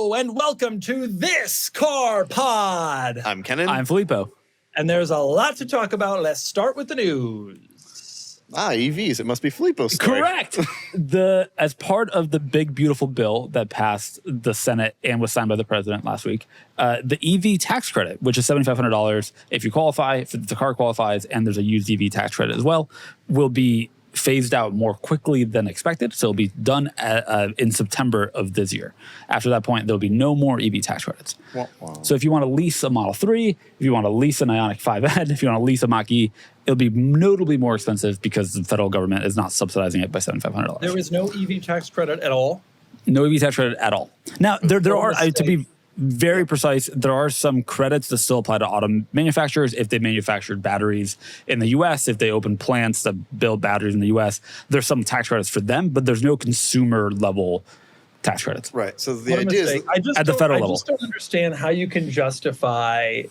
Hello and welcome to this Car Pod. I'm Kennan. I'm Filippo. And there's a lot to talk about. Let's start with the news. EVs. It must be Filippo's story. Correct. As part of the big, beautiful bill that passed the Senate and was signed by the president last week, the EV tax credit, which is $7,500 if you qualify, if the car qualifies, and there's a used EV tax credit as well, will be phased out more quickly than expected. So it'll be done in September of this year. After that point, there'll be no more EV tax credits. Wow. So if you want to lease a Model 3, if you want to lease an Ioniq 5N, if you want to lease a Mach-E, it'll be notably more expensive because the federal government is not subsidizing it by $7,500. There is no EV tax credit at all. No EV tax credit at all. Now, there are, to be very precise, there are some credits that still apply to auto manufacturers if they manufactured batteries in the U.S., if they open plants that build batteries in the U.S. There's some tax credits for them, but there's no consumer level tax credits. Right. So the idea is at the federal level. I just don't understand how you can justify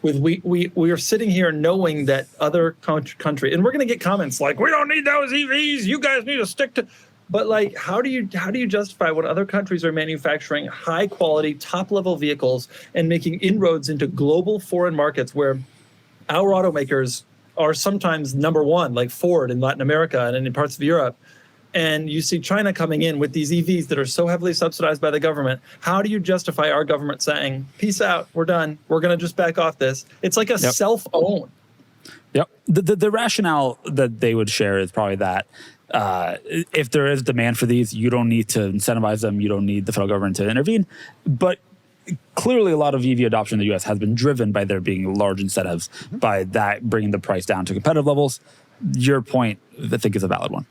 we are sitting here knowing that other country, and we're going to get comments like, we don't need those EVs, you guys need to stick to. But like, how do you justify when other countries are manufacturing high quality, top level vehicles and making inroads into global foreign markets where our automakers are sometimes number one, like Ford in Latin America and in parts of Europe, and you see China coming in with these EVs that are so heavily subsidized by the government? How do you justify our government saying, peace out, we're done, we're going to just back off this? It's like a self-own. Yep. The rationale that they would share is probably that if there is demand for these, you don't need to incentivize them. You don't need the federal government to intervene. But clearly, a lot of EV adoption in the U.S. has been driven by there being large incentives, by that bringing the price down to competitive levels. Your point, I think, is a valid one.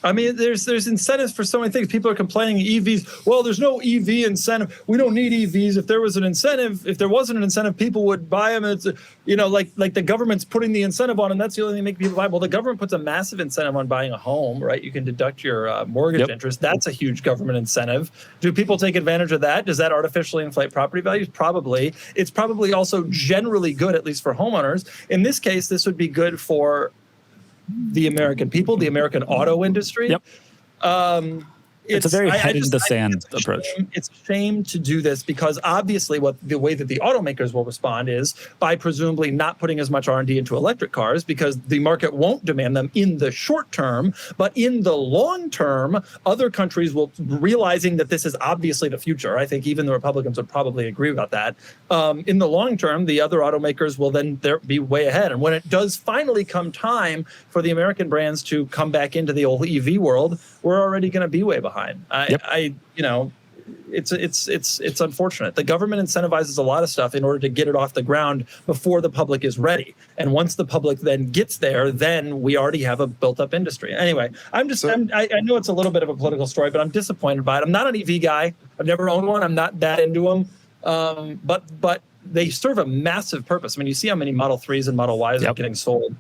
I mean, there's incentives for so many things. People are complaining EVs. Well, there's no EV incentive. We don't need EVs. If there was an incentive, if there wasn't an incentive, people would buy them. It's, like the government's putting the incentive on, and that's the only thing that makes people buy. Well, the government puts a massive incentive on buying a home, right? You can deduct your mortgage interest. That's a huge government incentive. Do people take advantage of that? Does that artificially inflate property values? Probably. It's probably also generally good, at least for homeowners. In this case, this would be good for the American people, the American auto industry. Yep. It's a very head in the sand approach. It's a shame to do this because obviously the way that the automakers will respond is by presumably not putting as much R&D into electric cars because the market won't demand them in the short term. But in the long term, other countries will, realizing that this is obviously the future. I think even the Republicans would probably agree about that. In the long term, the other automakers will then be way ahead. And when it does finally come time for the American brands to come back into the old EV world, we're already going to be way behind. It's unfortunate. The government incentivizes a lot of stuff in order to get it off the ground before the public is ready. And once the public then gets there, then we already have a built-up industry. Anyway, I know it's a little bit of a political story, but I'm disappointed by it. I'm not an EV guy. I've never owned one. I'm not that into them. But they serve a massive purpose. I mean, you see how many Model 3s and Model Ys are getting sold.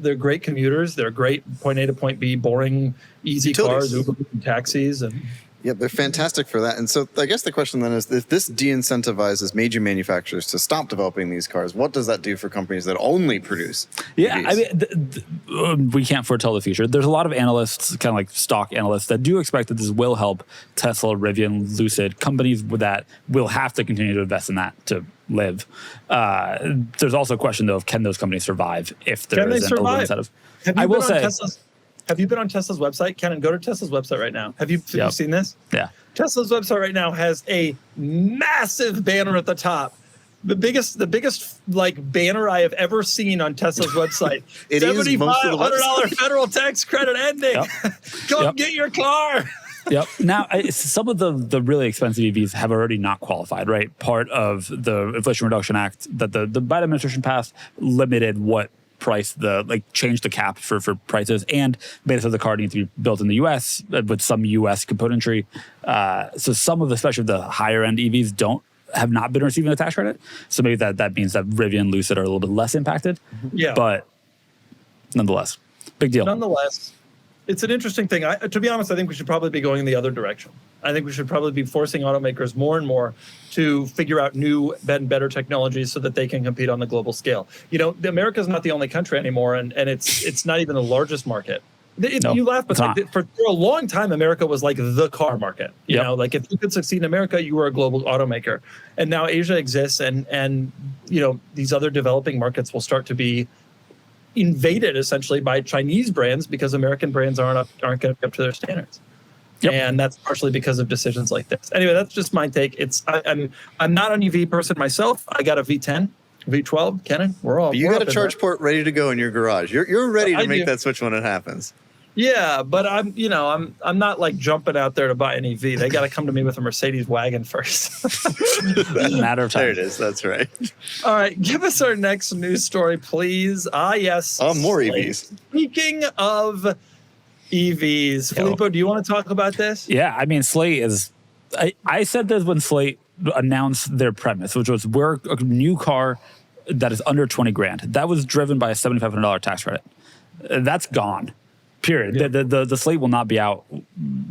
They're great commuters. They're great point A to point B, boring, easy cars, Uber and taxis. And yeah, they're fantastic for that. And so I guess the question then is, if this de-incentivizes major manufacturers to stop developing these cars, what does that do for companies that only produce EVs? I mean, we can't foretell the future. There's a lot of analysts, kind of like stock analysts, that do expect that this will help Tesla, Rivian, Lucid, companies that will have to continue to invest in that to live. There's also a question, though, of can those companies survive if there is an over incentive? Have you been on Tesla's website? Kennan, go to Tesla's website right now. Have you seen this? Yeah. Tesla's website right now has a massive banner at the top. The biggest like banner I have ever seen on Tesla's website. It is $7,500 federal tax credit ending. Come get your car. Yep. Now, some of the really expensive EVs have already not qualified, right? Part of the Inflation Reduction Act that the Biden administration passed limited what price changed the cap for prices and made it so the car needs to be built in the U.S. with some U.S. componentry. So some of especially the higher end EVs have not been receiving a tax credit. So maybe that means that Rivian, Lucid are a little bit less impacted. Yeah. But nonetheless, big deal. Nonetheless, it's an interesting thing. To be honest, I think we should probably be going in the other direction. I think we should probably be forcing automakers more and more to figure out new and better technologies so that they can compete on the global scale. America is not the only country anymore, and it's not even the largest market. No, you laugh, but it's not. for a long time, America was like the car market. You Yep. know, like if you could succeed in America, you were a global automaker. And now Asia exists, and you know, these other developing markets will start to be invaded essentially by Chinese brands because American brands aren't getting up to their standards. Yep. And that's partially because of decisions like this. Anyway, that's just my take. I'm not an EV person myself. I got a V10. V12, Kennan, we're all. You we're got a up in charge there. port ready to go in your garage. You're ready to I make do. that switch when it happens. Yeah, but I'm not like jumping out there to buy an EV. They got to come to me with a Mercedes wagon first. Matter of time. There it is. That's right. All right, give us our next news story, please. Yes. More Slate. EVs. Speaking of EVs, Filippo, do you want to talk about this? Yeah, I mean, Slate is. I said this when Slate announced their premise, which was we're a new car that is under 20 grand. That was driven by a $7,500 tax credit. That's gone. Period. Yeah. The Slate will not be out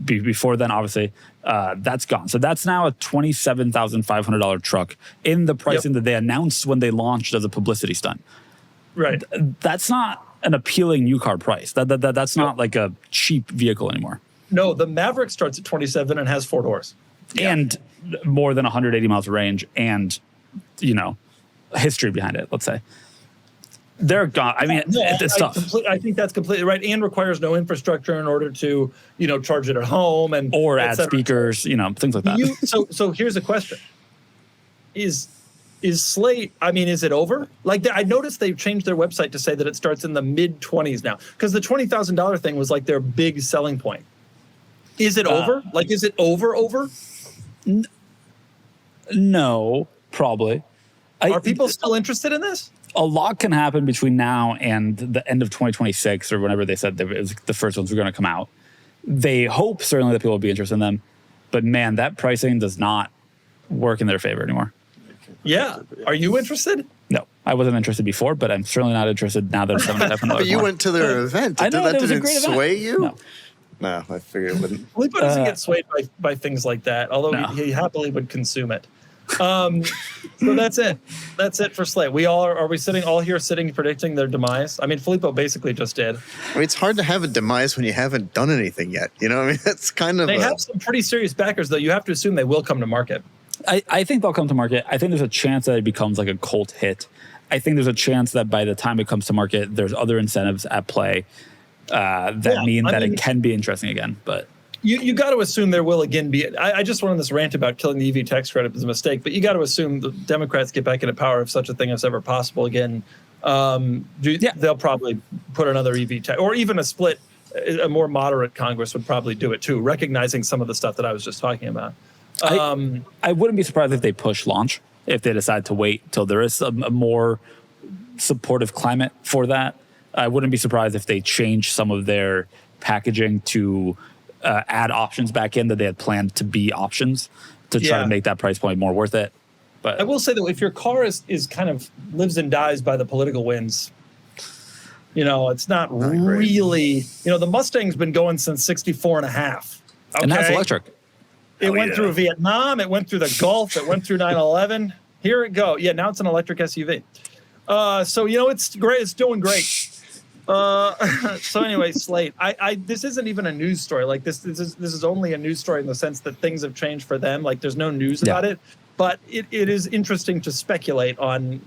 before then. Obviously, that's gone. So that's now a $27,500 truck in the pricing that they announced when they launched as a publicity stunt. Right. That's not an appealing new car price. That's not like a cheap vehicle anymore. No, the Maverick starts at 27 and has 4 doors. And more than 180 miles of range, and history behind it. Let's say they're gone. I mean, it's tough. I think that's completely right, and requires no infrastructure in order to charge it at home and Or et add cetera. speakers, things like that. So here's a question: Is Slate? I mean, is it over? Like I noticed they've changed their website to say that it starts in the mid-20s now, because the $20,000 thing was like their big selling point. Is it over? Like, is it over? No, probably. Are people still interested in this? A lot can happen between now and the end of 2026 or whenever they said it was the first ones were going to come out. They hope certainly that people will be interested in them, but man, that pricing does not work in their favor anymore. Yeah. Are you interested? No, I wasn't interested before, but I'm certainly not interested now that it's $7,500 But you more. went to their event. I know, that it was a didn't great event. sway you? No. No, I figured it wouldn't. Filippo doesn't get swayed by things like that, although No. he happily would consume it. So that's it. That's it for Slate. We all are we sitting all here predicting their demise? I mean, Filippo basically just did. I mean, it's hard to have a demise when you haven't done anything yet. I mean, that's kind of. They have some pretty serious backers, though. You have to assume they will come to market. I think they'll come to market. I think there's a chance that it becomes like a cult hit. I think there's a chance that by the time it comes to market, there's other incentives at play that mean that it can be interesting again. But You got to assume there will again be. I just went on this rant about killing the EV tax credit as a mistake, but you got to assume the Democrats get back into power if such a thing is ever possible again. They'll probably put another EV tax, or even a split. A more moderate Congress would probably do it too, recognizing some of the stuff that I was just talking about. I wouldn't be surprised if they push launch, if they decide to wait till there is a more supportive climate for that. I wouldn't be surprised if they change some of their packaging to add options back in that they had planned to be options to try to make that price point more worth it. But I will say that if your car is kind of lives and dies by the political winds, it's not really, the Mustang's been going since 64 and a half. Okay? And that's electric. It went through Vietnam. It went through the Gulf. It went through 9/11. Here it go. Yeah, now it's an electric SUV. So it's great. It's doing great. So anyway, Slate. This isn't even a news story. Like this is only a news story in the sense that things have changed for them. Like there's no news about it, but it is interesting to speculate on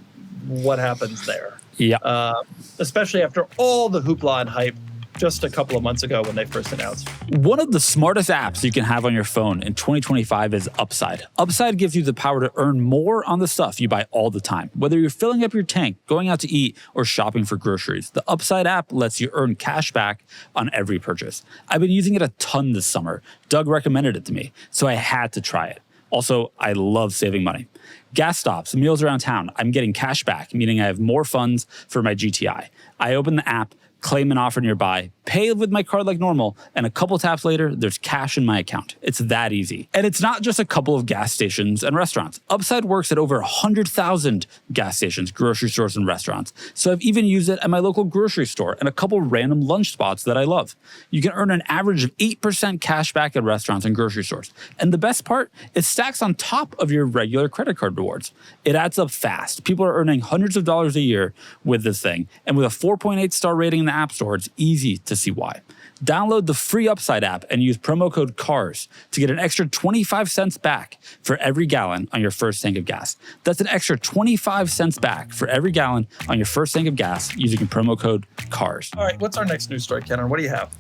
what happens there. Yeah. Especially after all the hoopla and hype just a couple of months ago when they first announced. One of the smartest apps you can have on your phone in 2025 is Upside. Upside gives you the power to earn more on the stuff you buy all the time. Whether you're filling up your tank, going out to eat, or shopping for groceries, the Upside app lets you earn cash back on every purchase. I've been using it a ton this summer. Doug recommended it to me, so I had to try it. Also, I love saving money. Gas stops, meals around town, I'm getting cash back, meaning I have more funds for my GTI. I open the app, claim an offer nearby, pay with my card like normal, and a couple taps later, there's cash in my account. It's that easy. And it's not just a couple of gas stations and restaurants. Upside works at over 100,000 gas stations, grocery stores, and restaurants. So I've even used it at my local grocery store and a couple random lunch spots that I love. You can earn an average of 8% cash back at restaurants and grocery stores. And the best part, it stacks on top of your regular credit card rewards. It adds up fast. People are earning hundreds of dollars a year with this thing. And with a 4.8 star rating in the App Store, it's easy to see why. Download the free Upside app and use promo code CARS to get an extra 25 cents back for every gallon on your first tank of gas. That's an extra 25 cents back for every gallon on your first tank of gas using promo code CARS. All right, what's our next news story, Kennan? What do you have?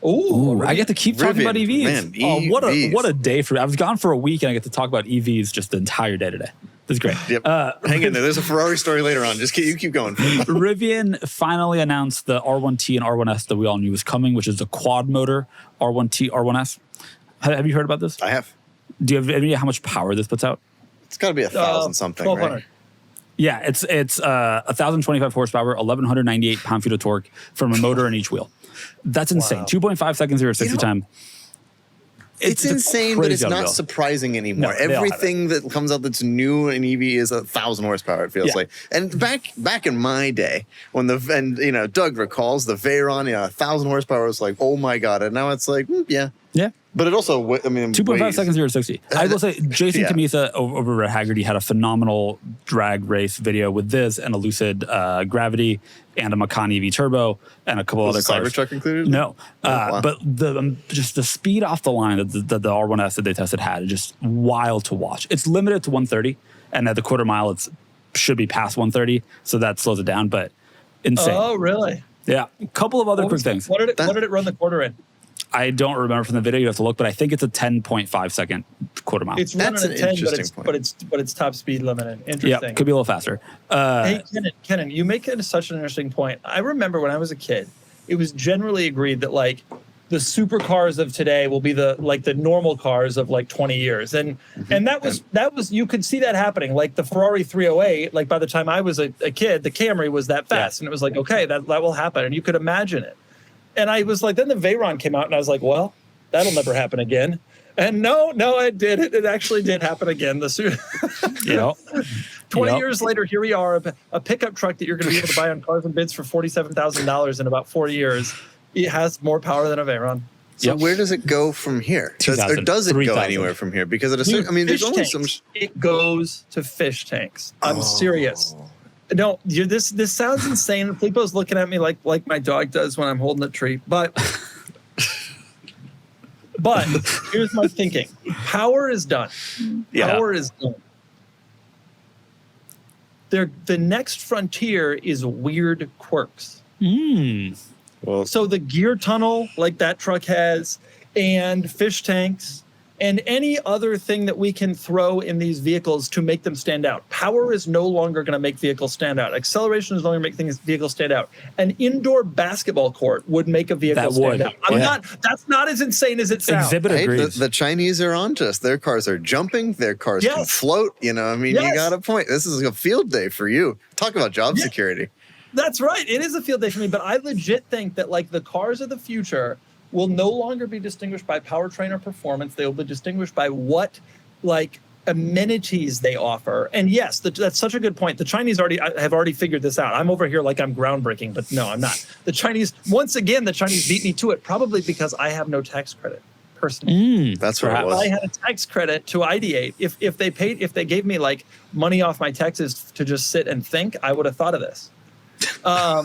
Ooh, I get to keep talking about EVs. Man, Oh, what EVs. a day for me. I was gone for a week and I get to talk about EVs just the entire day today. This is great. Yep. Hang in there. There's a Ferrari story later on. Just keep going. Rivian finally announced the R1T and R1S that we all knew was coming, which is the quad motor R1T, R1S. Have you heard about this? I have. Do you have any idea how much power this puts out? It's got to be 1,000 something, 1,200. right? Yeah, it's 1,025 horsepower, 1,198 pound-feet of torque from a motor in each wheel. That's insane. Wow. 2.5 seconds 0 to 60 time. It's insane, but it's crazy not unreal. surprising anymore. No, they all have Everything that comes out that's new in EV is 1,000 horsepower. It feels Yeah. like. And back in my day, when Doug recalls the Veyron, 1,000 horsepower was like, oh my god, and now it's like, yeah. Yeah. But it also, 2.5 weighs. seconds 0 to 60. I will say, Jason Yeah. Camisa over at Haggerty had a phenomenal drag race video with this and a Lucid Gravity and a Macan EV Turbo and a couple Was other the cars. Cybertruck included? No, wow. but just the speed off the line that the R1S that they tested had is just wild to watch. It's limited to 130, and at the quarter mile, it should be past 130, so that slows it down. But insane. Oh, really? Yeah, a couple of other What quick was- things. What did it run the quarter in? I don't remember from the video. You have to look, but I think it's a 10.5 second quarter mile. It's That's running an at 10, interesting point. but it's top speed limited. Yeah, Interesting. could be a little faster. Hey, Kennan, you make such an interesting point. I remember when I was a kid, it was generally agreed that like the supercars of today will be the normal cars of like 20 years, and that was you could see that happening. Like the Ferrari 308, like by the time I was a kid, the Camry was that fast, and it was like, okay, that will happen, and you could imagine it. And I was like, then the Veyron came out, and I was like, well, that'll never happen again. And no, it did. It actually did happen again. Yeah. 20 Yep. years later, here we are, a pickup truck that you're going to be able to buy on Cars and Bids for $47,000 in about 4 years. It has more power than a Veyron. So Yep. where does it go from here? Or 2,000, does it go 3,000. anywhere from here? Because at a certain, there's Fish only tanks. so much. It goes to fish tanks. I'm serious. No, this sounds insane. Filippo's looking at me like my dog does when I'm holding a treat. But here's my thinking. Power is done. Yeah. Power is done. The next frontier is weird quirks. Well, So the gear tunnel, like that truck has, and fish tanks, and any other thing that we can throw in these vehicles to make them stand out. Power is no longer going to make vehicles stand out. Acceleration is no longer making vehicles stand out. An indoor basketball court would make a vehicle That stand would. out. Yeah. That's not as insane as it sounds. Exhibit hey, agrees. the Chinese are on to us. Their cars are jumping. Their cars can Yes. float. You Yes. got a point. This is a field day for you. Talk about job security. That's right. It is a field day for me, but I legit think that like the cars of the future will no longer be distinguished by powertrain or performance. They will be distinguished by what like amenities they offer. And yes, that's such a good point. The Chinese have already figured this out. I'm over here like I'm groundbreaking, but no, I'm not. The Chinese beat me to it, probably because I have no tax credit personally. That's what it Perhaps. was. I had a tax credit to ideate. If they gave me like money off my taxes to just sit and think, I would have thought of this. A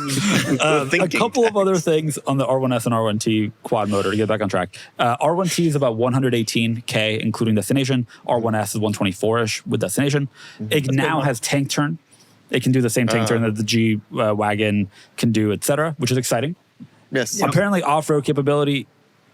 Thinking couple of other things on the R1S and R1T quad motor to get back on track. R1T is about 118K, including destination. R1S is 124-ish with destination. It now has tank turn. It can do the same tank turn that the G-Wagen can do, etc., which is exciting. Yes. Apparently, off-road capability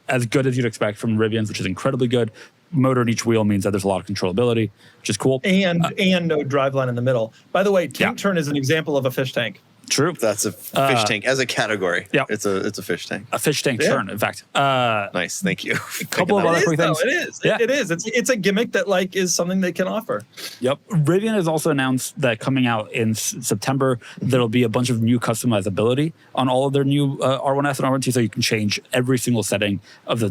as good as you'd expect from Rivians, which is incredibly good. Motor in each wheel means that there's a lot of controllability, which is cool. And no driveline in the middle. By the way, tank turn is an example of a fish tank. True. That's a fish tank as a category. Yeah. It's a fish tank. A fish tank turn, in fact. Nice. Thank you. A couple of other quick things. It is. Yeah. It is. It's a gimmick that like is something they can offer. Yep. Rivian has also announced that coming out in September, there'll be a bunch of new customizability on all of their new R1S and R1T, so you can change every single setting of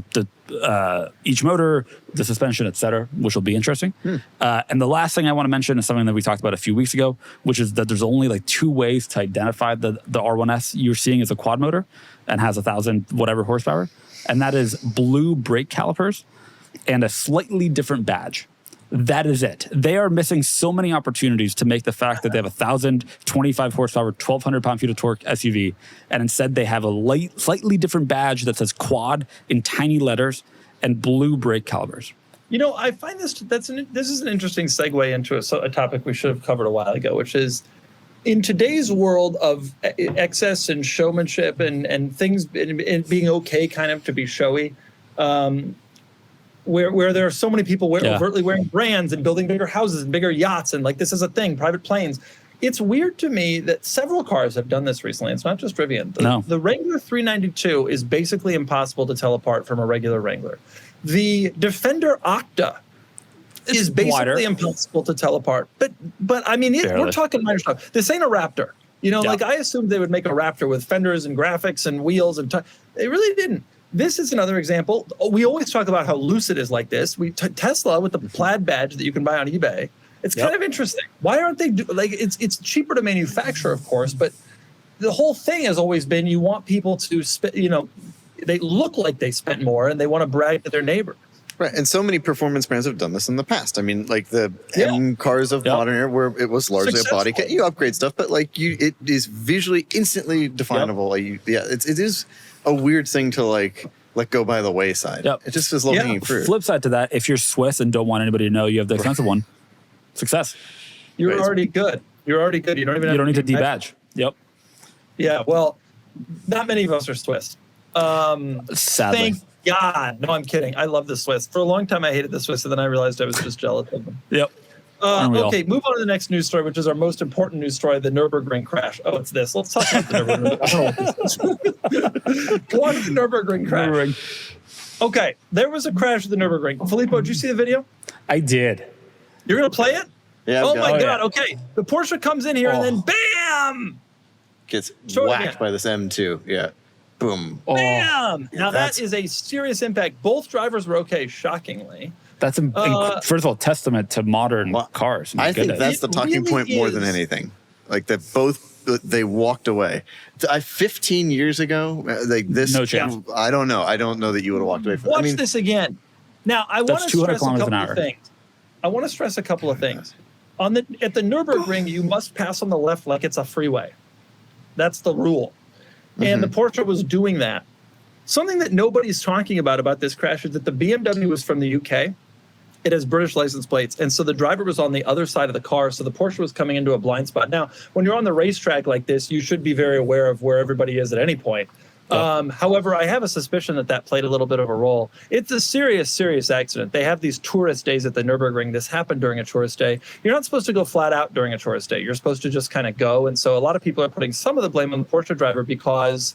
each motor, the suspension, etc., which will be interesting. And the last thing I want to mention is something that we talked about a few weeks ago, which is that there's only like 2 ways to identify the R1S you're seeing as a quad motor and has 1,000 whatever horsepower, and that is blue brake calipers and a slightly different badge. That is it. They are missing so many opportunities to make the fact that they have a 1,025 horsepower, 1,200 pound-feet of torque SUV, and instead they have a slightly different badge that says quad in tiny letters and blue brake calibers. You know, I find this is an interesting segue into a topic we should have covered a while ago, which is in today's world of excess and showmanship and things and being okay kind of to be showy, where there are so many people overtly wearing brands and building bigger houses and bigger yachts and like this is a thing, private planes. It's weird to me that several cars have done this recently. It's not just Rivian. The Wrangler 392 is basically impossible to tell apart from a regular Wrangler. The Defender Octa is basically impossible to tell apart. But I mean, we're talking minor stuff. This ain't a Raptor. You know, like I assumed they would make a Raptor with fenders and graphics and wheels and they really didn't. This is another example. We always talk about how loose it is like this. Tesla with the plaid badge that you can buy on eBay. It's kind of interesting. Why aren't they it's cheaper to manufacture, of course, but the whole thing has always been you want people to they look like they spent more and they want to brag to their neighbor. Right, and so many performance brands have done this in the past. I mean, like the M cars of modern era, where it was largely a body kit. You upgrade stuff, but like it is visually instantly definable. It is a weird thing to like let go by the wayside. It just is low-hanging fruit. Flip side to that, if you're Swiss and don't want anybody to know you have the expensive one, success. You're already good. You're already good. You don't need to debadge. Yep. Yeah. Well, not many of us are Swiss. Sadly. Thank God. No, I'm kidding. I love the Swiss. For a long time, I hated the Swiss, and then I realized I was just jealous of them. Yep. Okay, move on to the next news story, which is our most important news story, the Nurburgring Crash. Oh, it's this. Let's talk about the Nurburgring. I don't know what this is. Go on to the Nurburgring Crash. Okay, there was a crash at the Nurburgring. Filippo, did you see the video? I did. You're going to play it? Yeah. Oh, my God. Okay. The Porsche comes in here and then BAM! Gets whacked by this M2. Yeah. Boom. Bam! Now, that is a serious impact. Both drivers were okay, shockingly. That's, first of all, testament to modern cars. I think that's the talking point more than anything. Like that they walked away. 15 years ago, like this. No chance. I don't know. I don't know that you would have walked away from it. Watch this again. Now, I want to stress a couple of things. At the Nürburgring, you must pass on the left like it's a freeway. That's the rule. And the Porsche was doing that. Something that nobody's talking about this crash is that the BMW was from the UK. It has British license plates. And so the driver was on the other side of the car. So the Porsche was coming into a blind spot. Now, when you're on the racetrack like this, you should be very aware of where everybody is at any point. However, I have a suspicion that played a little bit of a role. It's a serious, serious accident. They have these tourist days at the Nürburgring. This happened during a tourist day. You're not supposed to go flat out during a tourist day. You're supposed to just kind of go. And so a lot of people are putting some of the blame on the Porsche driver because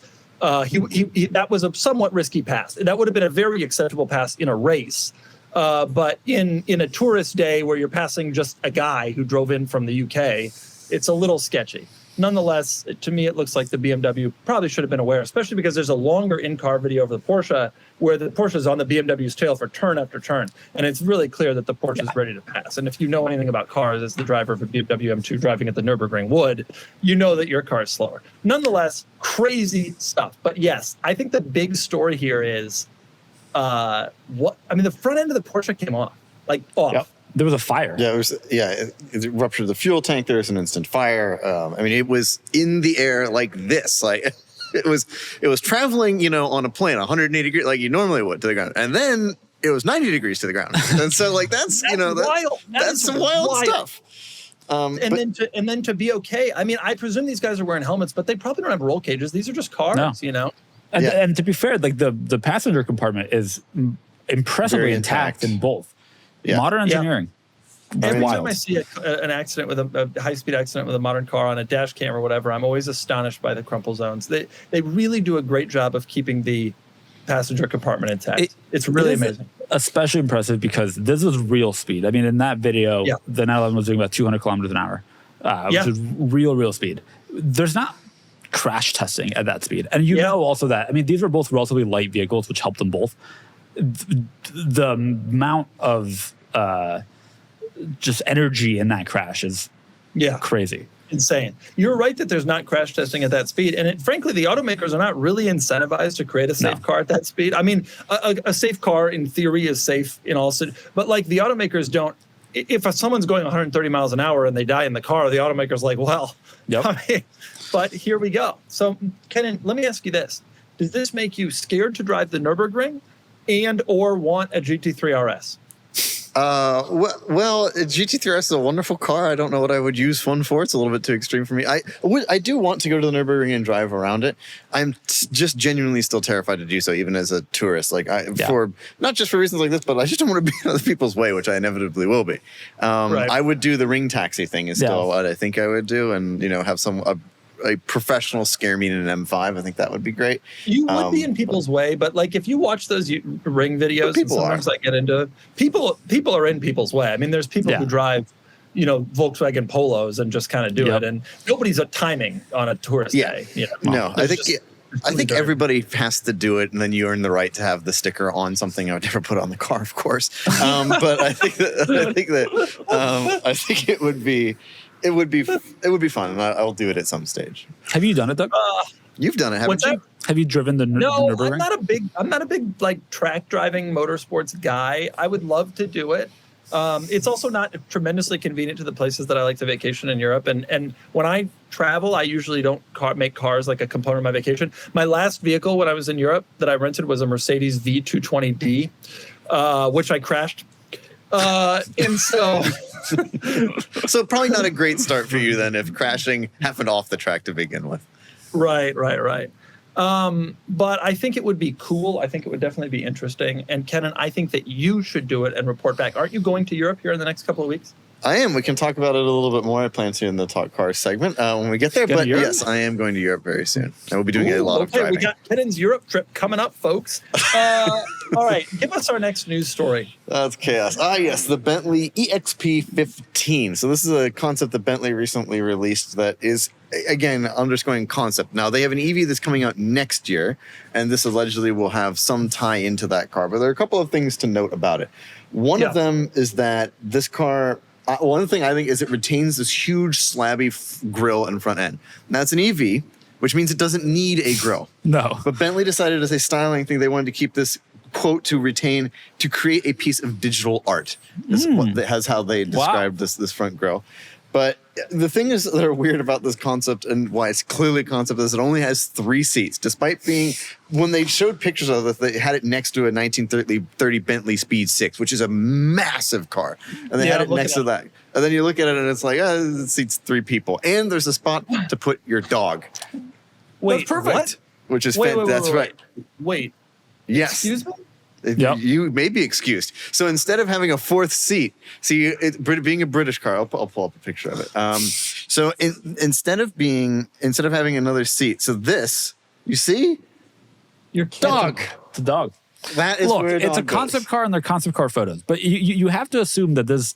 he that was a somewhat risky pass. That would have been a very acceptable pass in a race. But in a tourist day where you're passing just a guy who drove in from the UK, it's a little sketchy. Nonetheless, to me, it looks like the BMW probably should have been aware, especially because there's a longer in-car video of the Porsche where the Porsche is on the BMW's tail for turn after turn. And it's really clear that the Porsche is ready to pass. And if you know anything about cars as the driver of a BMW M2 driving at the Nürburgring would, you know that your car is slower. Nonetheless, crazy stuff. But yes, I think the big story here is the front end of the Porsche came off. Yep. There was a fire. Yeah, it ruptured the fuel tank. There was an instant fire. It was in the air like this. Like it was traveling, on a plane 180 degrees like you normally would to the ground. And then it was 90 degrees to the ground. And so like that's wild. That's some wild stuff. Then to be okay. I mean, I presume these guys are wearing helmets, but they probably don't have roll cages. These are just cars, And to be fair, like the passenger compartment is impressively intact in both. Yeah. Modern engineering. Every time I see an accident with a high-speed accident with a modern car on a dash cam or whatever, I'm always astonished by the crumple zones. They really do a great job of keeping the passenger compartment intact. It's really amazing. Especially impressive because this was real speed. I mean, in that video, the 911 was doing about 200 kilometers an hour, which is real speed. There's not crash testing at that speed. And also that, these were both relatively light vehicles, which helped them both. The amount of just energy in that crash is crazy. Insane. You're right that there's not crash testing at that speed. And frankly, the automakers are not really incentivized to create a safe car at that speed. I mean, a safe car in theory is safe in all, but like the automakers don't if someone's going 130 miles an hour and they die in the car, the automaker's like, well, Yep. I mean, but here we go. So, Kennan, let me ask you this. Does this make you scared to drive the Nurburgring and or want a GT3 RS? Well, GT3 RS is a wonderful car. I don't know what I would use one for. It's a little bit too extreme for me. I do want to go to the Nürburgring and drive around it. I'm just genuinely still terrified to do so, even as a tourist. Like for not just for reasons like this, but I just don't want to be in other people's way, which I inevitably will be. Right. I would do the ring taxi thing is still what I think I would do, and have a professional scare me in an M5. I think that would be great. You would be in people's way, but like if you watch those ring videos, and sometimes I get into people are in people's way. I mean, there's people who drive, Volkswagen Polos and just kind of do it, and nobody's timing on a tourist day. No, I think everybody has to do it, and then you earn the right to have the sticker on something I would never put on the car, of course. But I think it would be. It would be fun, and I'll do it at some stage. Have you done it, Doug? You've done it, haven't you? Have you driven the Nürburgring? I'm not a big like track driving motorsports guy. I would love to do it. It's also not tremendously convenient to the places that I like to vacation in Europe. And when I travel, I usually don't make cars like a component of my vacation. My last vehicle when I was in Europe that I rented was a Mercedes V220D, which I crashed. And so... So probably not a great start for you then if crashing happened off the track to begin with. Right. But I think it would be cool. I think it would definitely be interesting. And Kennan, I think that you should do it and report back. Aren't you going to Europe here in the next couple of weeks? I am. We can talk about it a little bit more. I plan to in the Talk Cars segment when we get there. But yes, I am going to Europe very soon. And we'll be doing a lot of driving. We got Kennan's Europe trip coming up, folks. All right, give us our next news story. That's chaos. Yes, the Bentley EXP 15. So this is a concept that Bentley recently released that is, again, underscoring concept. Now, they have an EV that's coming out next year, and this allegedly will have some tie into that car. But there are a couple of things to note about it. One of them is that this car... one thing I think is it retains this huge slabby grille and front end. Now, it's an EV, which means it doesn't need a grille. No. But Bentley decided as a styling thing, they wanted to keep this quote to create a piece of digital art. That's how they described this front grille. But the thing is that are weird about this concept and why it's clearly a concept is it only has 3 seats, despite being, when they showed pictures of it, they had it next to a 1930 Bentley Speed 6, which is a massive car. And they had it next to that. And then you look at it and it's like, it seats 3 people. And there's a spot to put your dog. Wait, that's perfect. What? Which is fantastic. That's right. Wait. Yes. Excuse me? Yep. You may be excused. So instead of having a 4th seat, being a British car, I'll pull up a picture of it. So instead of having another seat, so this, you see, Your dog. It's a dog. That is where it's a concept car and they're concept car photos, but you have to assume that this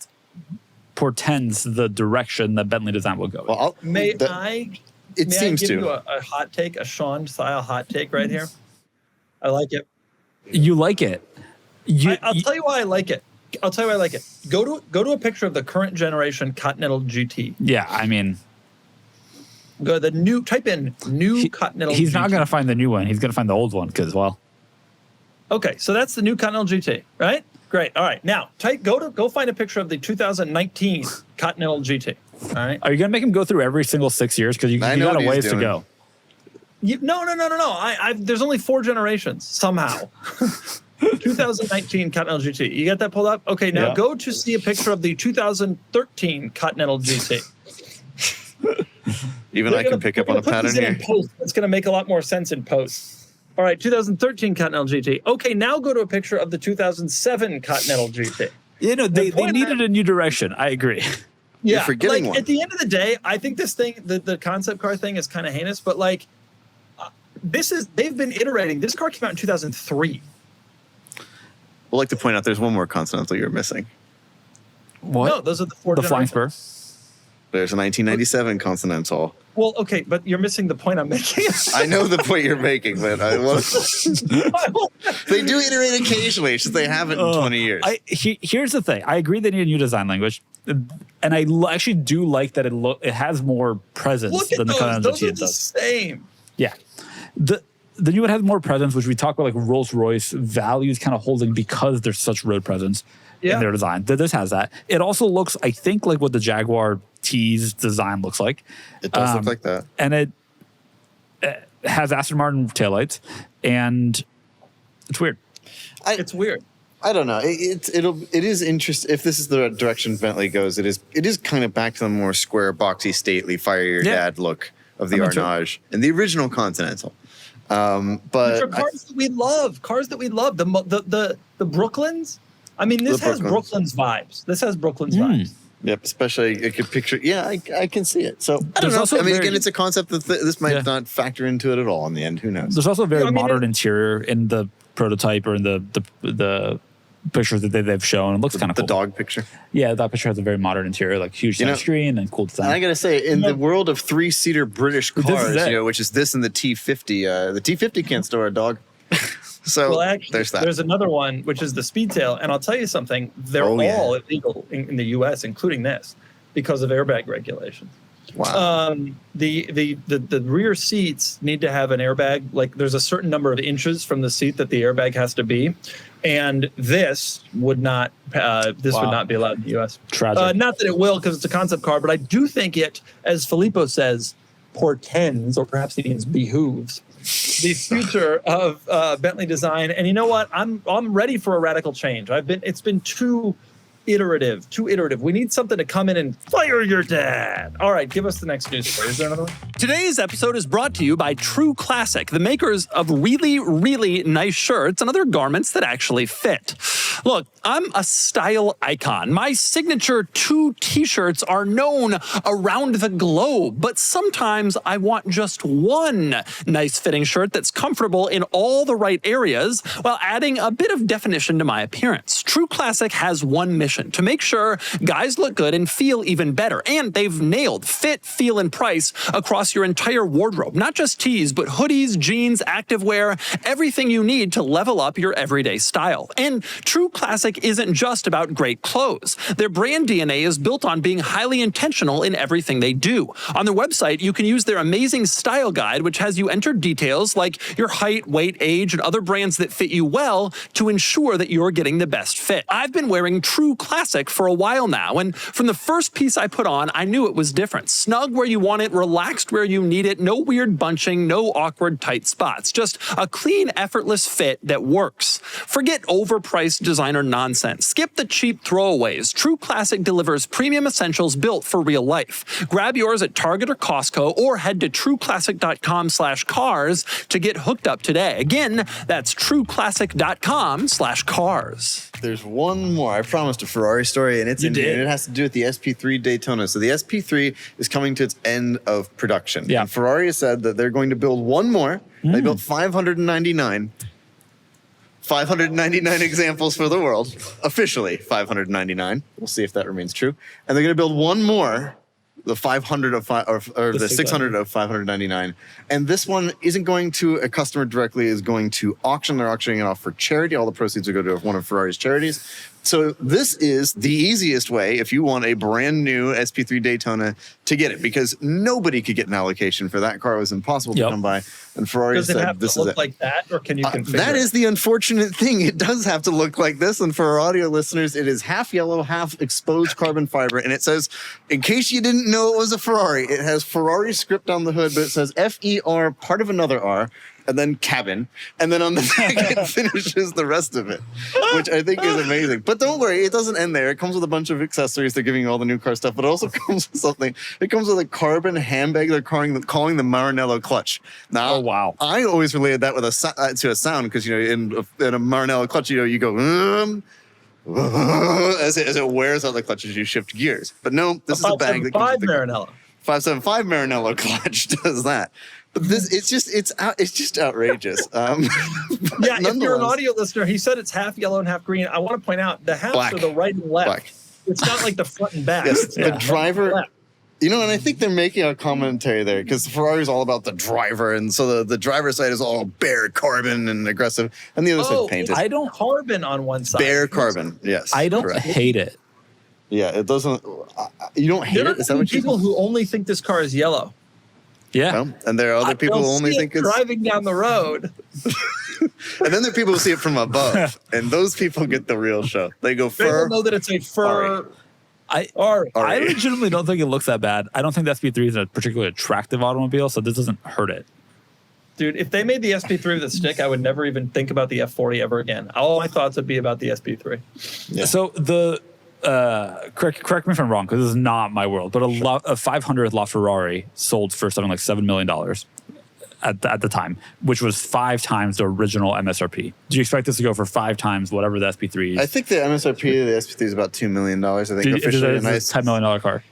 portends the direction that Bentley design will go. Well, May I give you a hot take, a Sean style hot take right here? I like it. You like it. I'll tell you why I like it. Go to a picture of the current generation Continental GT. Yeah, I mean, type in new Continental. He's GT. not going to find the new one. He's going to find the old one Okay, so that's the new Continental GT, right? Great. All right, now go find a picture of the 2019 Continental GT. All right. Are you going to make him go through every single 6 years because you got a ways to go? No. There's only 4 generations somehow. 2019 Continental GT. You got that pulled up? Okay, now go to see a picture of the 2013 Continental GT. Even I can pick up on a pattern here. It's going to make a lot more sense in post. All right, 2013 Continental GT. Okay, now go to a picture of the 2007 Continental GT. They needed a new direction. I agree. You're forgetting one. At the end of the day, I think this thing, the concept car thing is kind of heinous, but they've been iterating. This car came out in 2003. I'd like to point out there's one more Continental you're missing. What? No, those are the 4 The Flying Spur? There's a 1997 Continental. Well, okay, but you're missing the point I'm making. I know the point you're making, but they do iterate occasionally. It's just they haven't in 20 years. Here's the thing. I agree they need a new design language. And I actually do like that it has more presence than the Continental GT does. Those are the same. Yeah. the new one has more presence, which we talk about, like Rolls-Royce values kind of holding because there's such road presence in their design. This has that. It also looks, I think, like what the Jaguar T's design looks like. It does look like that. And it has Aston Martin taillights, and it's weird. It's weird. I don't know. It is interesting. If this is the direction Bentley goes, it is kind of back to the more square, boxy, stately, fire your dad look of the Arnage and the original Continental. But these are cars that we love. Cars that we love. The Brooklyns. I mean, this has Brooklyns vibes. This has Brooklyns vibes. Yep, especially I could picture. Yeah, I can see it. So I don't know. I mean, again, it's a concept that this might not factor into it at all in the end. Who knows? There's also a very modern interior in the prototype or in the pictures that they've shown. It looks kind of cool. The dog picture. Yeah, that picture has a very modern interior, like huge screen and cool design. And I gotta say, in the world of 3-seater British cars, which is this and the T50, the T50 can't store a dog. So actually, there's that. There's another one, which is the Speedtail, and I'll tell you something. They're all illegal in the U.S., including this, because of airbag regulations. Wow. The rear seats need to have an airbag. Like, there's a certain number of inches from the seat that the airbag has to be, and this would not. Would not be allowed in the U.S. Tragic. Not that it will, because it's a concept car, but I do think it, as Filippo says, portends, or perhaps he means behooves, the future of Bentley design. And you know what? I'm ready for a radical change. It's been too iterative. We need something to come in and fire your dad. All right, give us the next news story. Is there another one? Today's episode is brought to you by True Classic, the makers of really, really nice shirts and other garments that actually fit. Look, I'm a style icon. My signature 2 t-shirts are known around the globe, but sometimes I want just one nice fitting shirt that's comfortable in all the right areas while adding a bit of definition to my appearance. True Classic has one mission: to make sure guys look good and feel even better. And they've nailed fit, feel, and price across your entire wardrobe. Not just tees, but hoodies, jeans, activewear, everything you need to level up your everyday style. And True Classic isn't just about great clothes. Their brand DNA is built on being highly intentional in everything they do. On their website, you can use their amazing style guide, which has you enter details like your height, weight, age, and other brands that fit you well to ensure that you're getting the best fit. I've been wearing True Classic for a while now, and from the first piece I put on, I knew it was different. Snug where you want it, relaxed where you need it, no weird bunching, no awkward tight spots. Just a clean, effortless fit that works. Forget overpriced designer nonsense. Skip the cheap throwaways. True Classic delivers premium essentials built for real life. Grab yours at Target or Costco, or head to trueclassic.com/cars to get hooked up today. Again, that's trueclassic.com/cars. There's one more. I promised a Ferrari story, and it's in here. And it has to do with the SP3 Daytona. So the SP3 is coming to its end of production. Yeah. And Ferrari has said that they're going to build one more. They built 599 examples for the world. Officially 599. We'll see if that remains true. And they're going to build one more, the 500 of the 600 of 599. And this one isn't going to a customer directly, is going to auction. They're auctioning it off for charity. All the proceeds will go to one of Ferrari's charities. So this is the easiest way if you want a brand new SP3 Daytona to get it, because nobody could get an allocation for that car. It was impossible to come by. And Ferrari said, "This is it." Does it have to look like that, or can you configure that is the unfortunate thing. It does have to look like this. And for our audio listeners, it is half yellow, half exposed carbon fiber. And it says, in case you didn't know it was a Ferrari, it has Ferrari script on the hood, but it says FER, part of another R, and then cabin, and then on the back it finishes the rest of it, which I think is amazing. But don't worry, it doesn't end there. It comes with a bunch of accessories. They're giving you all the new car stuff, but it also comes with something. It comes with a carbon handbag they're calling the Maranello clutch. Now, oh wow! I always related that with to a sound, because in a Maranello clutch, you go as it wears out the clutch as you shift gears. But no, this is a bag that comes with the Maranello. 575 Maranello clutch does that. But this, it's just outrageous. Yeah, if you're an audio listener, he said it's half yellow and half green. I want to point out the halves are the right and left. Black. It's not like the front and back. Yes, the driver. And I think they're making a commentary there, because Ferrari's all about the driver, and so the driver's side is all bare carbon and aggressive, and the other side painted. I don't carbon on one side. Bare carbon, yes. I don't hate it. Yeah, it doesn't. You don't hate it? Is that what people who only think this car is yellow? Yeah. Well, and there are other people who only think it's driving down the road. and then there are people who see it from above, and those people get the real show. They go They fur. don't know that it's a fur. I Or legitimately don't think it looks that bad. I don't think the SP3 is a particularly attractive automobile, so this doesn't hurt it. dude, if they made the SP3 with a stick, I would never even think about the F40 ever again. All my thoughts would be about the SP3. Yeah. So the correct me if I'm wrong, because this is not my world, but a 500th LaFerrari sold for something like $7 million at the time, which was 5 times the original MSRP. Do you expect this to go for 5 times whatever the SP3 is? I think the MSRP of the SP3 is about $2 million. I think officially it's a $10 million car.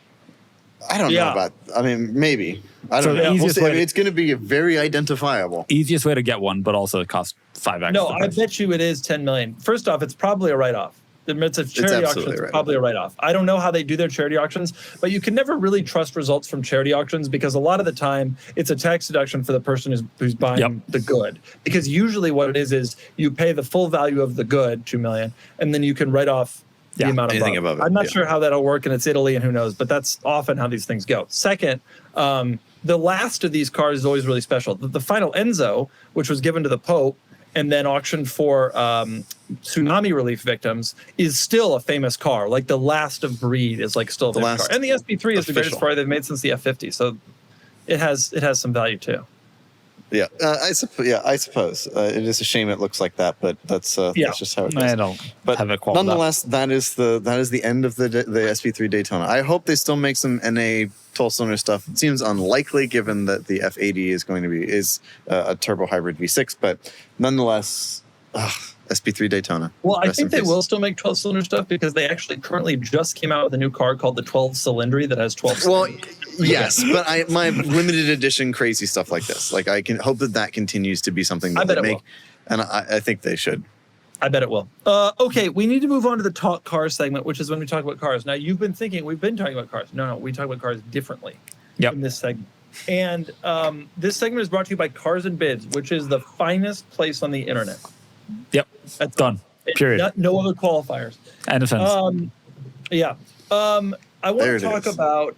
I don't know about. I mean, maybe. I don't know. We'll see. I mean, it's going to be very identifiable. Easiest way to get one, but also it costs 5x. No, I bet you it is 10 million. First off, it's probably a write-off. It's a charity auction. It's probably a write-off. I don't know how they do their charity auctions, but you can never really trust results from charity auctions because a lot of the time it's a tax deduction for the person who's buying the good. Because usually what it is you pay the full value of the good, $2 million, and then you can write off the amount above it. I'm not sure how that'll work, and it's Italy, and who knows, but that's often how these things go. Second, the last of these cars is always really special. The final Enzo, which was given to the Pope and then auctioned for tsunami relief victims, is still a famous car. Like the last of breed is like still a famous car. And the SP3 is the greatest car they've made since the F50, so it has some value too. Yeah, I suppose it is a shame it looks like that, but that's just how it is. I don't have a qualm. Nonetheless, that is the end of the SP3 Daytona. I hope they still make some NA 12-cylinder stuff. It seems unlikely given that the F80 is a turbo hybrid V6, but nonetheless, SP3 Daytona. Well, I think they will still make 12-cylinder stuff because they actually currently just came out with a new car called the 12-Cylindry that has 12 cylinders. Well, yes, but my limited edition crazy stuff like this, like I can hope that continues to be something that they make, and I think they should. I bet it will. Okay, we need to move on to the talk car segment, which is when we talk about cars. Now, you've been thinking we've been talking about cars. No, we talk about cars differently in this segment. And this segment is brought to you by Cars and Bids, which is the finest place on the internet. Yep, that's done. Period. No other qualifiers. And offense. I want to talk about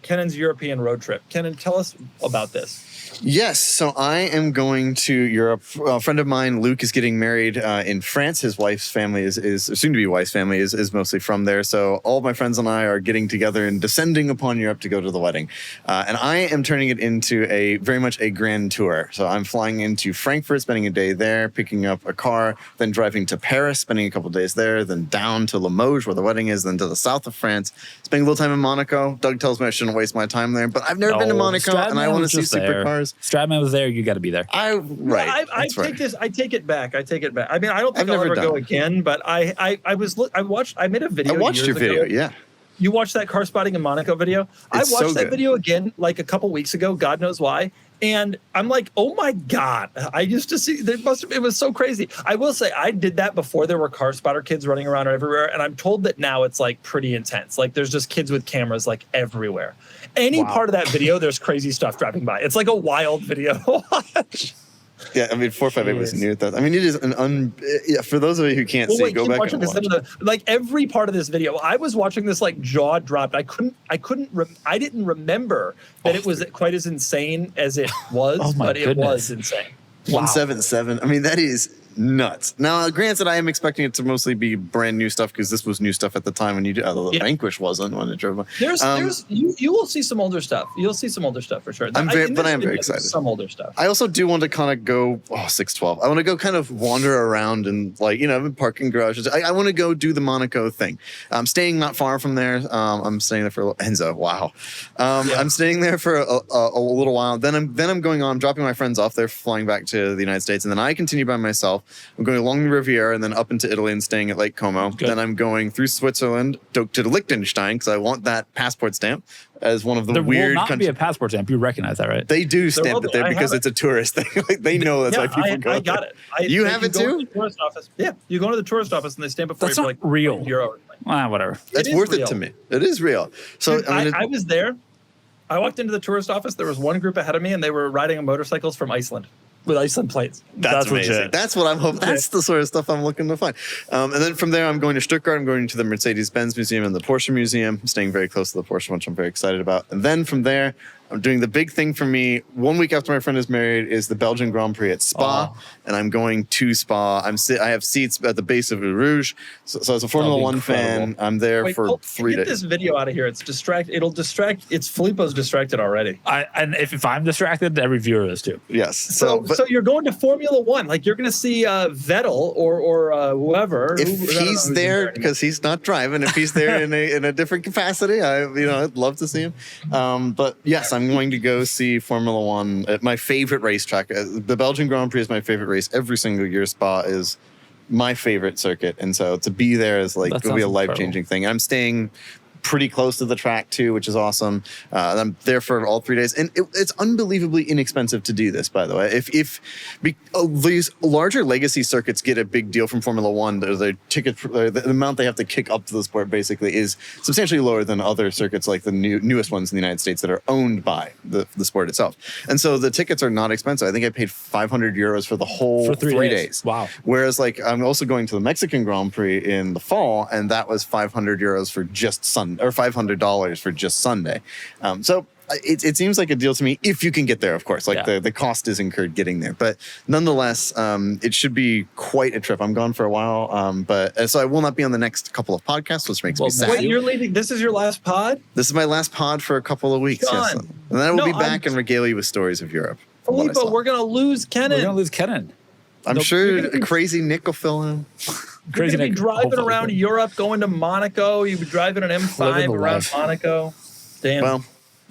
Kennan's European road trip. Kennan, tell us about this. Yes, so I am going to Europe. A friend of mine, Luke, is getting married in France. His wife's family is soon-to-be wife's family is mostly from there. So all of my friends and I are getting together and descending upon Europe to go to the wedding. And I am turning it into very much a grand tour. So I'm flying into Frankfurt, spending a day there, picking up a car, then driving to Paris, spending a couple of days there, then down to Limoges, where the wedding is, then to the south of France, spending a little time in Monaco. Doug tells me I shouldn't waste my time there, but I've never been to Monaco, and I want to see supercars. Stratman was there. You got to be there. I take it back. I mean, I don't think I'll ever go again. But I made a video. I watched your video. Yeah. You watched that car spotting in Monaco video? I watched that video again like a couple weeks ago. God knows why. And I'm like, oh my God. I used to see, it was so crazy. I will say I did that before there were car spotter kids running around everywhere. And I'm told that now it's like pretty intense. Like there's just kids with cameras like everywhere. Any part of that video, there's crazy stuff driving by. It's like a wild video to watch. Yeah, I mean, 458 was new at that. I mean, it is for those of you who can't see, go back and watch. Like every part of this video, I was watching this like jaw dropped. I didn't remember that it was quite as insane as it was, but it was insane. 177. I mean, that is nuts. Now, granted, I am expecting it to mostly be brand new stuff because this was new stuff at the time when the Vanquish wasn't when it drove by. You will see some older stuff. You'll see some older stuff for sure. I am very excited. Some older stuff. I also do want to kind of go 612. I want to go kind of wander around and in parking garages. I want to go do the Monaco thing. I'm staying not far from there. I'm staying there for Enzo. Wow. I'm staying there for a little while. Then I'm going on, dropping my friends off. They're flying back to the United States, and then I continue by myself. I'm going along the Riviera and then up into Italy and staying at Lake Como. Good. Then I'm going through Switzerland to Liechtenstein because I want that passport stamp as one of the weird countries. There will not be a passport stamp. You recognize that, right? They do stamp it there because it's a tourist thing. Like, they know that's why people go. I got it. You have it too? Tourist office. Yeah, you go to the tourist office and they stamp it for you for like real. €1. Whatever. That's worth it to me. It is real. So dude, I was there. I walked into the tourist office. There was one group ahead of me, and they were riding on motorcycles from Iceland. With Iceland plates. That's amazing. Legit. That's what I'm hoping. That's the sort of stuff I'm looking to find. And then from there, I'm going to Stuttgart. I'm going to the Mercedes-Benz Museum and the Porsche Museum. I'm staying very close to the Porsche, which I'm very excited about. And then from there, I'm doing the big thing for me. 1 week after my friend is married is the Belgian Grand Prix at Spa, and I'm going to Spa. I have seats at the base of Eau Rouge, so as a Formula One fan, I'm there for 3 days. Get this video out of here. It's distract. It'll distract. It's Filippo's distracted already. And if I'm distracted, every viewer is too. Yes. So you're going to Formula One. Like you're going to see Vettel or whoever. If he's there, because he's not driving. If he's there in a different capacity, I'd love to see him. But yes, I'm going to go see Formula One at my favorite racetrack. The Belgian Grand Prix is my favorite race every single year. Spa is my favorite circuit, and so to be there is like it'll be a life-changing thing. I'm staying pretty close to the track too, which is awesome. I'm there for all 3 days, and it's unbelievably inexpensive to do this. By the way, if these larger legacy circuits get a big deal from Formula One, the ticket, the amount they have to kick up to the sport basically is substantially lower than other circuits like the newest ones in the United States that are owned by the sport itself. And so the tickets are not expensive. I think I paid 500 euros for the whole for 3 days. Wow. Whereas like I'm also going to the Mexican Grand Prix in the fall, and that was 500 euros for just Sunday, or $500 for just Sunday. So it seems like a deal to me if you can get there, of course. Like the cost is incurred getting there. But nonetheless, it should be quite a trip. I'm gone for a while, but so I will not be on the next couple of podcasts, which makes me sad. Wait, you're leaving? This is your last pod? This is my last pod for a couple of weeks. Yes. And then I will be back and regale you with stories of Europe. Filippo, we're going to lose Kennan. We're going to lose Kennan. I'm sure crazy Nick will fill in. Crazy Nick. You'd be driving around Europe, going to Monaco. You'd be driving an M5 around Monaco. Damn. Well,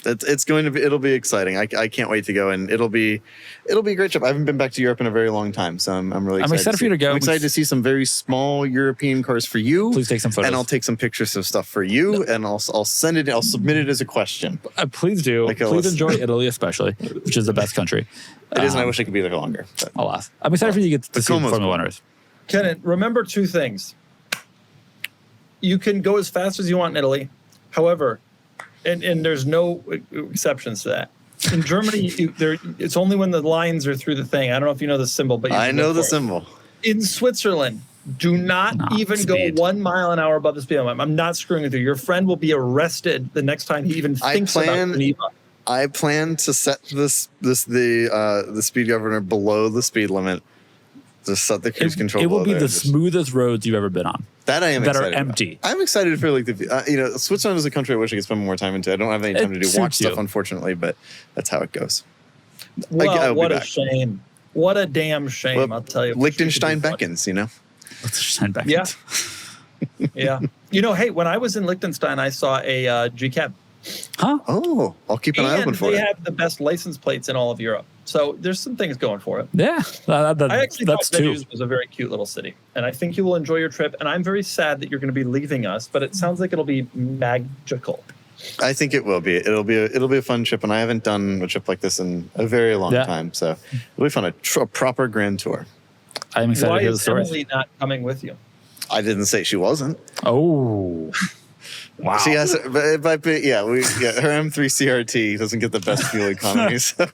it'll be exciting. I can't wait to go, and it'll be a great trip. I haven't been back to Europe in a very long time, so I'm really excited. I'm excited for you to go. I'm excited to see some very small European cars for you. Please take some photos, and I'll take some pictures of stuff for you, and I'll send it. I'll submit it as a question. Please do. Please enjoy Italy, especially, which is the best country. It is, and I wish I could be there longer. But. Alas, I'm excited for you to get to see Formula One race. Kennan, remember two things. You can go as fast as you want in Italy. However, and there's no exceptions to that. In Germany, it's only when the lines are through the thing. I don't know if you know the symbol, but I know the symbol. In Switzerland, do not even go 1 mile an hour above the speed limit. I'm not screwing with you. Your friend will be arrested the next time he even thinks about Geneva. I plan to set the speed governor below the speed limit. Just set the cruise control. It will be the smoothest roads you've ever been on. That I am that excited are empty. About. I'm excited for like Switzerland is a country I wish I could spend more time into. I don't have any time to do watch stuff, unfortunately, but that's how it goes. Well, what a shame! What a damn shame! Well, I'll tell you. Liechtenstein beckons, Liechtenstein beckons. Yeah. Yeah. Hey, when I was in Liechtenstein, I saw a G-Cab. Huh? Oh, I'll keep an eye open for it. They have the best license plates in all of Europe. So there's some things going for it. Yeah. I actually thought Values was a very cute little city. And I think you will enjoy your trip. And I'm very sad that you're going to be leaving us, but it sounds like it'll be magical. I think it will be. It'll be a fun trip. And I haven't done a trip like this in a very long time. So it'll be fun. A proper grand tour. I'm excited to hear the stories. Why is Emily not coming with you? I didn't say she wasn't. Oh. Wow. She has, her M3 CRT doesn't get the best fuel economy. So.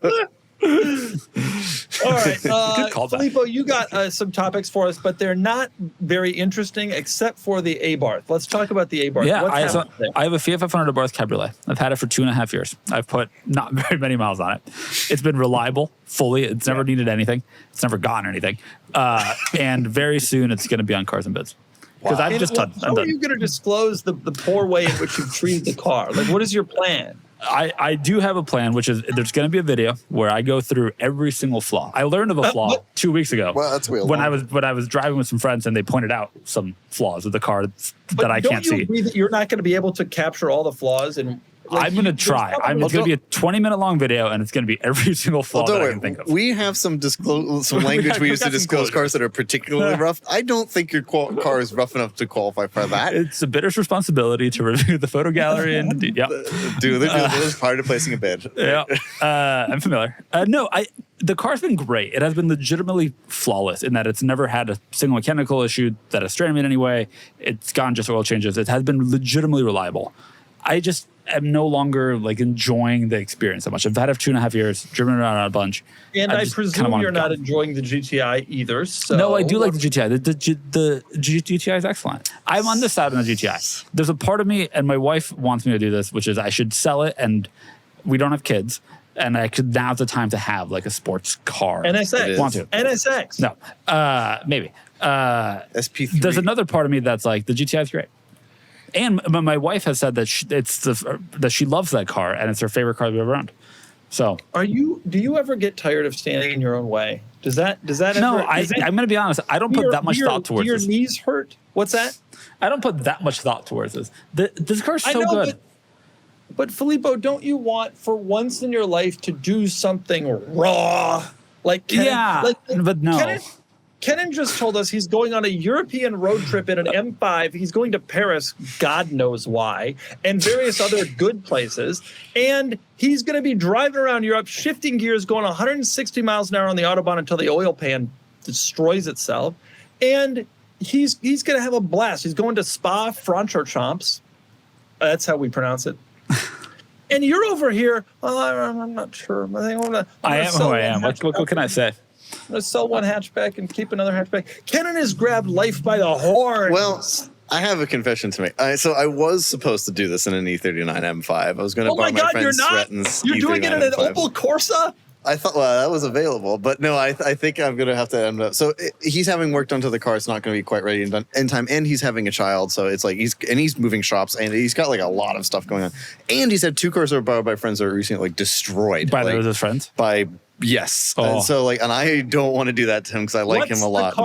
All right, Filippo, you got some topics for us, but they're not very interesting except for the Abarth. Let's talk about the Abarth. Yeah, I have a Fiat 500 Abarth Cabriolet. I've had it for 2.5 years. I've put not very many miles on it. It's been reliable fully. It's never needed anything. It's never gotten anything. And very soon it's going to be on Cars and Bids. Because I've just done. How are you going to disclose the poor way in which you've treated the car? Like, what is your plan? I do have a plan, which is there's going to be a video where I go through every single flaw. I learned of a flaw 2 weeks ago. Well, that's real. When I was driving with some friends and they pointed out some flaws with the car that I can't see. Don't you agree that you're not going to be able to capture all the flaws? And I'm going to try. It's going to be a 20-minute long video, and it's going to be every single flaw that I can think of. We have some language we use to disclose cars that are particularly rough. I don't think your car is rough enough to qualify for that. It's a bidder's responsibility to review the photo gallery and do this prior to placing a bid. Yeah, I'm familiar. The car's been great. It has been legitimately flawless in that it's never had a single mechanical issue that has strained me in any way. It's gone just oil changes. It has been legitimately reliable. I just am no longer enjoying the experience that much. I've had it for 2.5 years, driven around on a bunch. And I presume you're not enjoying the GTI either. So. No, I do like the GTI. The GTI is excellent. I'm on this side on the GTI. There's a part of me, and my wife wants me to do this, which is I should sell it and we don't have kids, and now's the time to have like a sports car. NSX. Want to? NSX. No, maybe. SP3. There's another part of me that's like the GTI is great, and my wife has said that that she loves that car and it's her favorite car we've ever owned. So, do you ever get tired of standing in your own way? Does that no? ever, I'm going to be honest. I don't put that much thought towards your this. knees hurt? What's that? I don't put that much thought towards this. This car's so good. But Filippo, don't you want for once in your life to do something raw? Like Kennan, but no. Kennan just told us he's going on a European road trip in an M5. He's going to Paris, God knows why, and various other good places. And he's going to be driving around Europe, shifting gears, going 160 miles an hour on the Autobahn until the oil pan destroys itself. And he's going to have a blast. He's going to Spa-Francorchamps. That's how we pronounce it. And you're over here. Well, I'm not sure. I am who I am. What can I say? I'm going to sell one hatchback and keep another hatchback. Kennan has grabbed life by the horns. Well, I have a confession to make. So I was supposed to do this in an E39 M5. I was going to buy my friend Stretton's You're E39 doing it in an M5. Opel Corsa? I thought, well, that was available, but no, I think I'm going to have to end up. So he's having work done to the car. It's not going to be quite ready in time. And he's having a child. So it's like he's moving shops and he's got like a lot of stuff going on. And he's had 2 cars that were borrowed by friends that were recently like destroyed. By his friends? Yes. Oh. And so and I don't want to do that to him because I like him a lot.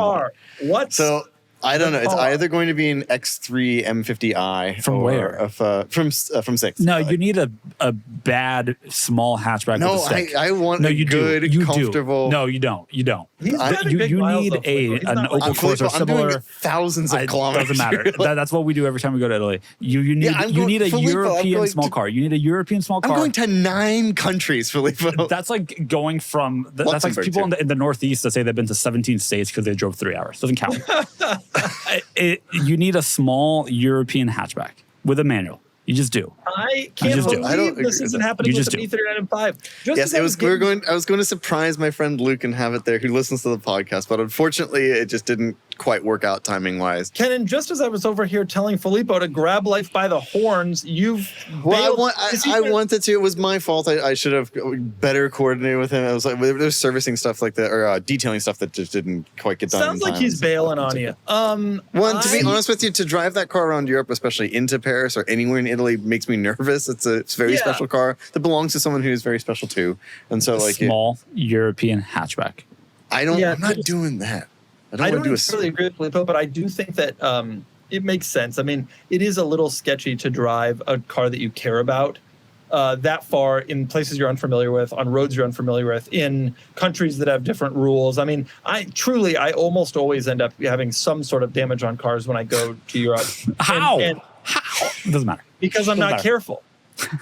What's the car? I don't know. It's either going to be an X3 M50i from where? From 6. No, you need a bad small hatchback. No, with a stick. I want a good, comfortable. No, you don't. You don't. You need an Opel Corsa I'm doing similar. thousands of kilometers. Doesn't matter. That's what we do every time we go to Italy. You need a European small car. You need a European small car. I'm going to 9 countries, Filippo. That's like going from. That's like people in the Northeast that say they've been to 17 states because they drove 3 hours. Doesn't count. You need a small European hatchback with a manual. You just do. I can't believe this isn't happening with the E39 M5. Yes, it was. I was going to surprise my friend Luke and have it there, who listens to the podcast, but unfortunately, it just didn't quite work out timing wise. Kennan, just as I was over here telling Filippo to grab life by the horns, you've bailed. I wanted to. It was my fault. I should have better coordinated with him. I was like, there was servicing stuff like that, or detailing stuff that just didn't quite get done. Sounds like he's bailing on you. Well, to be honest with you, to drive that car around Europe, especially into Paris or anywhere in Italy, makes me nervous. It's a very special car that belongs to someone who is very special too. And so, small European hatchback. I'm not doing that. I don't necessarily agree with Filippo, but I do think that it makes sense. I mean, it is a little sketchy to drive a car that you care about that far in places you're unfamiliar with, on roads you're unfamiliar with, in countries that have different rules. I mean, I almost always end up having some sort of damage on cars when I go to Europe. How? How? It doesn't matter. Because I'm not careful.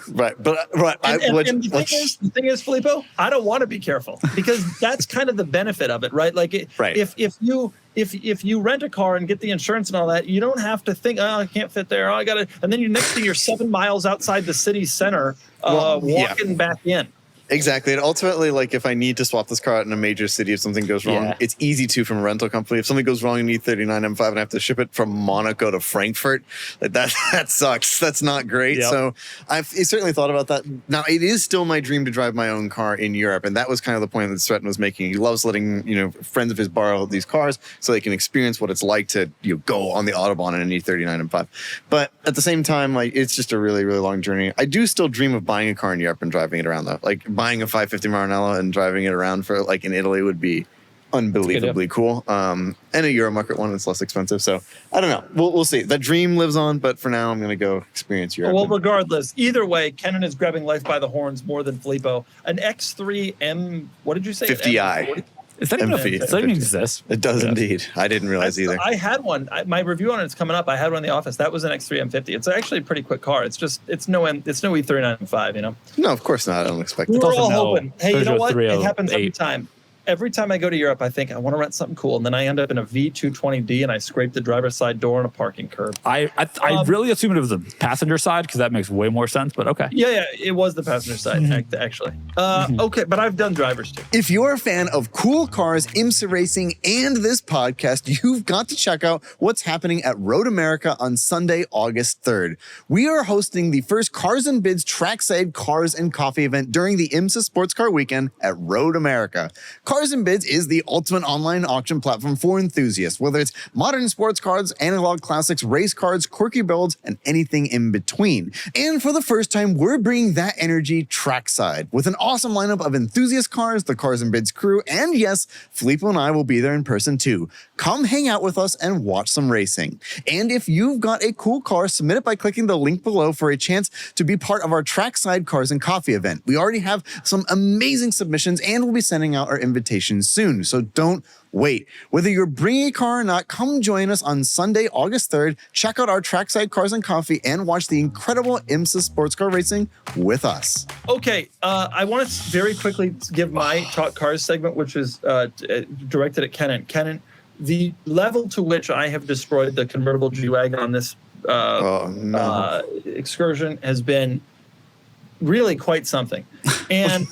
Right, but the thing is, Filippo, I don't want to be careful because that's kind of the benefit of it, right? Like, if you rent a car and get the insurance and all that, you don't have to think, I can't fit there. I got to, and then next thing you're 7 miles outside the city center, walking back in. Exactly. And ultimately, like, if I need to swap this car out in a major city, if something goes wrong, it's easy to from a rental company. If something goes wrong in E39 M5 and I have to ship it from Monaco to Frankfurt, that sucks. That's not great. Yep. So I've certainly thought about that. Now, it is still my dream to drive my own car in Europe. And that was kind of the point that Stretton was making. He loves letting, friends of his borrow these cars so they can experience what it's like to go on the Autobahn in an E39 M5. But at the same time, like, it's just a really, really long journey. I do still dream of buying a car in Europe and driving it around, though. Like, buying a 550 Maranello and driving it around for like in Italy would be unbelievably cool. And a Euromarket one that's less expensive. So I don't know. We'll see. That dream lives on, but for now I'm going to go experience Europe. Well, regardless, either way, Kennan is grabbing life by the horns more than Filippo. An X3 M, what did you say? 50i. Is that even exist? It does indeed. I didn't realize either. I had one. My review on it's coming up. I had one in the office. That was an X3 M50. It's actually a pretty quick car. It's no E39 M5. No, of course not. I don't expect We it. were all hoping. Hey, you know what? It happens every time. every time I go to Europe, I think I want to rent something cool, and then I end up in a V220D, and I scrape the driver's side door on a parking curb. I really assumed it was the passenger side because that makes way more sense. But okay. Yeah, it was the passenger side actually. Okay, but I've done drivers too. If you're a fan of cool cars, IMSA racing, and this podcast, you've got to check out what's happening at Road America on Sunday, August 3rd. We are hosting the first Cars and Bids Trackside Cars and Coffee event during the IMSA Sports Car Weekend at Road America. Cars and Bids is the ultimate online auction platform for enthusiasts, whether it's modern sports cars, analog classics, race cars, quirky builds, and anything in between. And for the first time, we're bringing that energy trackside with an awesome lineup of enthusiast cars, the Cars and Bids crew, and yes, Filippo and I will be there in person too. Come hang out with us and watch some racing. And if you've got a cool car, submit it by clicking the link below for a chance to be part of our Trackside Cars and Coffee event. We already have some amazing submissions and we'll be sending out our invitations soon, so don't wait. Whether you're bringing a car or not, come join us on Sunday, August 3rd. Check out our Trackside Cars and Coffee and watch the incredible IMSA sports car racing with us. Okay, I want to very quickly give my Talk Cars segment, which is directed at Kennan. Kennan, the level to which I have destroyed the convertible G-Wagen on this excursion has been really quite something. And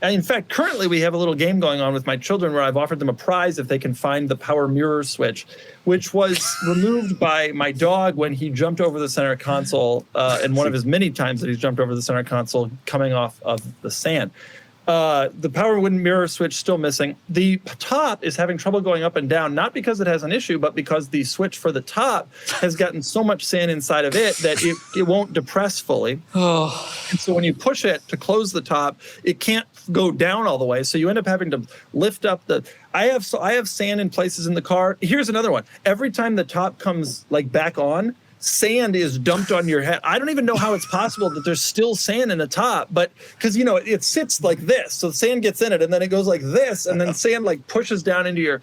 in fact, currently we have a little game going on with my children where I've offered them a prize if they can find the power mirror switch, which was removed by my dog when he jumped over the center console, and one of his many times that he's jumped over the center console coming off of the sand. The power mirror switch still missing. The top is having trouble going up and down, not because it has an issue, but because the switch for the top has gotten so much sand inside of it that it won't depress fully. And so when you push it to close the top, it can't go down all the way. So you end up having to lift up the... I have sand in places in the car. Here's another one. Every time the top comes like back on, sand is dumped on your head. I don't even know how it's possible that there's still sand in the top, but because it sits like this, so sand gets in it, and then it goes like this, and then sand like pushes down into your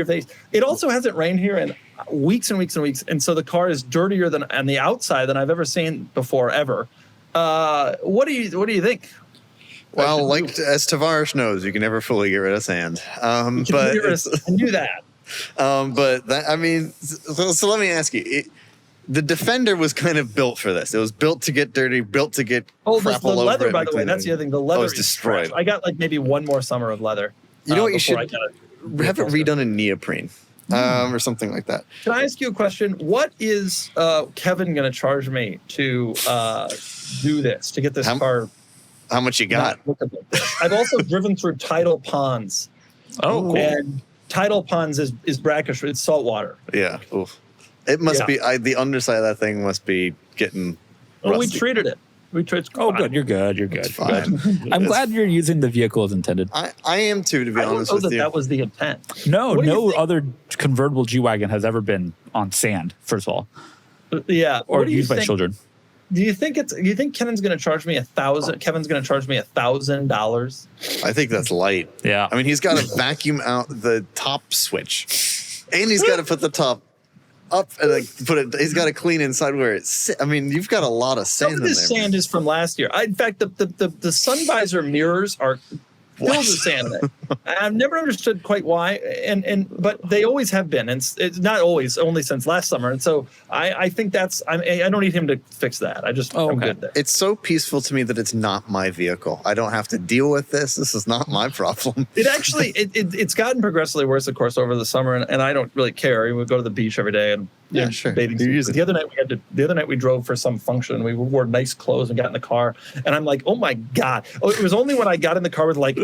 face. It also hasn't rained here in weeks and weeks and weeks, and so the car is dirtier than on the outside than I've ever seen before ever. What do you think? Well, like as Tavares knows, you can never fully get rid of sand. I knew that. But that, I mean, so let me ask you. The Defender was kind of built for this. It was built to get dirty, built to get crap all over it. The leather, by the way, that's the other thing. The leather is destroyed. I got like maybe one more summer of leather. You know what? You should have it redone in neoprene or something like that. Can I ask you a question? What is Kevin going to charge me to do this, to get this car? How much you got? I've also driven through tidal ponds. Oh, cool. And tidal ponds is brackish. It's salt water. Yeah. Oof. It must be, the underside of that thing must be getting rusty. Well, we treated it. Good. You're good. It's fine. I'm glad you're using the vehicle as intended. I am too, to be honest with you. That was the intent. No other convertible G-Wagen has ever been on sand, first of all. Yeah. Or used by children. Do you think Kennan's going to charge me $1,000? Kevin's going to charge me $1,000? I think that's light. Yeah. I mean, he's got to vacuum out the top switch, and he's got to put the top up and he's got to clean inside where it's. I mean, you've got a lot of sand. Some of this sand is from last year. In fact, the sun visor mirrors are filled with sand. I've never understood quite why, but they always have been, and it's not always, only since last summer. And so I think I don't need him to fix that. I'm good there. It's so peaceful to me that it's not my vehicle. I don't have to deal with this. This is not my problem. It actually it's gotten progressively worse, of course, over the summer, and I don't really care. We go to the beach every day and sure. bathing suits. The other night we drove for some function. We wore nice clothes and got in the car, and I'm like, oh my god! It was only when I got in the car with like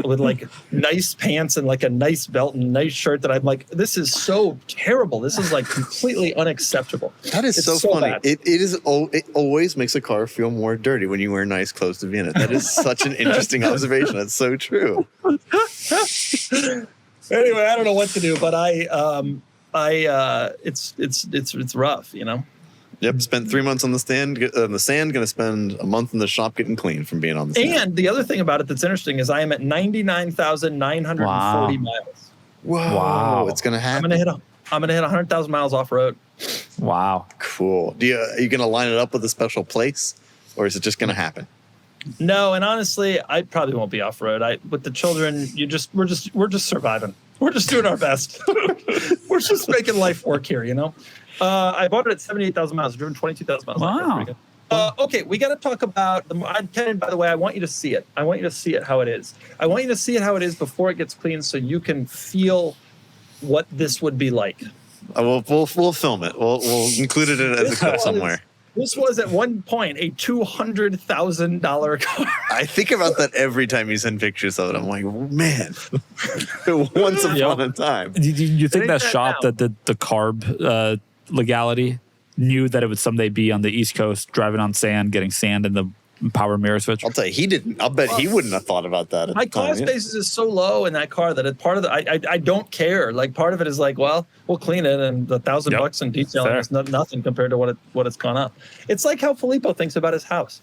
nice pants and like a nice belt and a nice shirt that I'm like, this is so terrible. This is like completely unacceptable. That is so funny. Bad. It always makes a car feel more dirty when you wear nice clothes to be in it. That is such an interesting observation. That's so true. Anyway, I don't know what to do, but it's rough, Yep, spent 3 months on the sand. Going to spend a month in the shop getting clean from being on the sand. And the other thing about it that's interesting is I am at 99,940 miles. Whoa! Wow. It's going to happen. I'm gonna hit 100,000 miles off road. Wow. Cool. Are you going to line it up with a special place, or is it just going to happen? No, and honestly, I probably won't be off road. With the children, we're just surviving. We're just doing our best. We're just making life work here, you know. I bought it at 78,000 miles. I've driven 22,000 miles. Wow. Okay, we got to talk about Kennan. By the way, I want you to see it. I want you to see it how it is. I want you to see it how it is before it gets clean, so you can feel what this would be like. We'll film it. We'll include it as a clip somewhere. This was at one point a $200,000 car. I think about that every time you send pictures of it. I'm like, man, once upon a time. Do you think that that shop now. that the carb legality knew that it would someday be on the East Coast, driving on sand, getting sand in the power mirror switch? I'll tell you, he didn't. I'll bet he wouldn't have thought about that. At My the time, cost basis is so low in that car that part of I don't care. Like part of it is like, well, we'll clean it, and the $1,000 in detailing is nothing compared to what it's gone up. It's like how Filippo thinks about his house.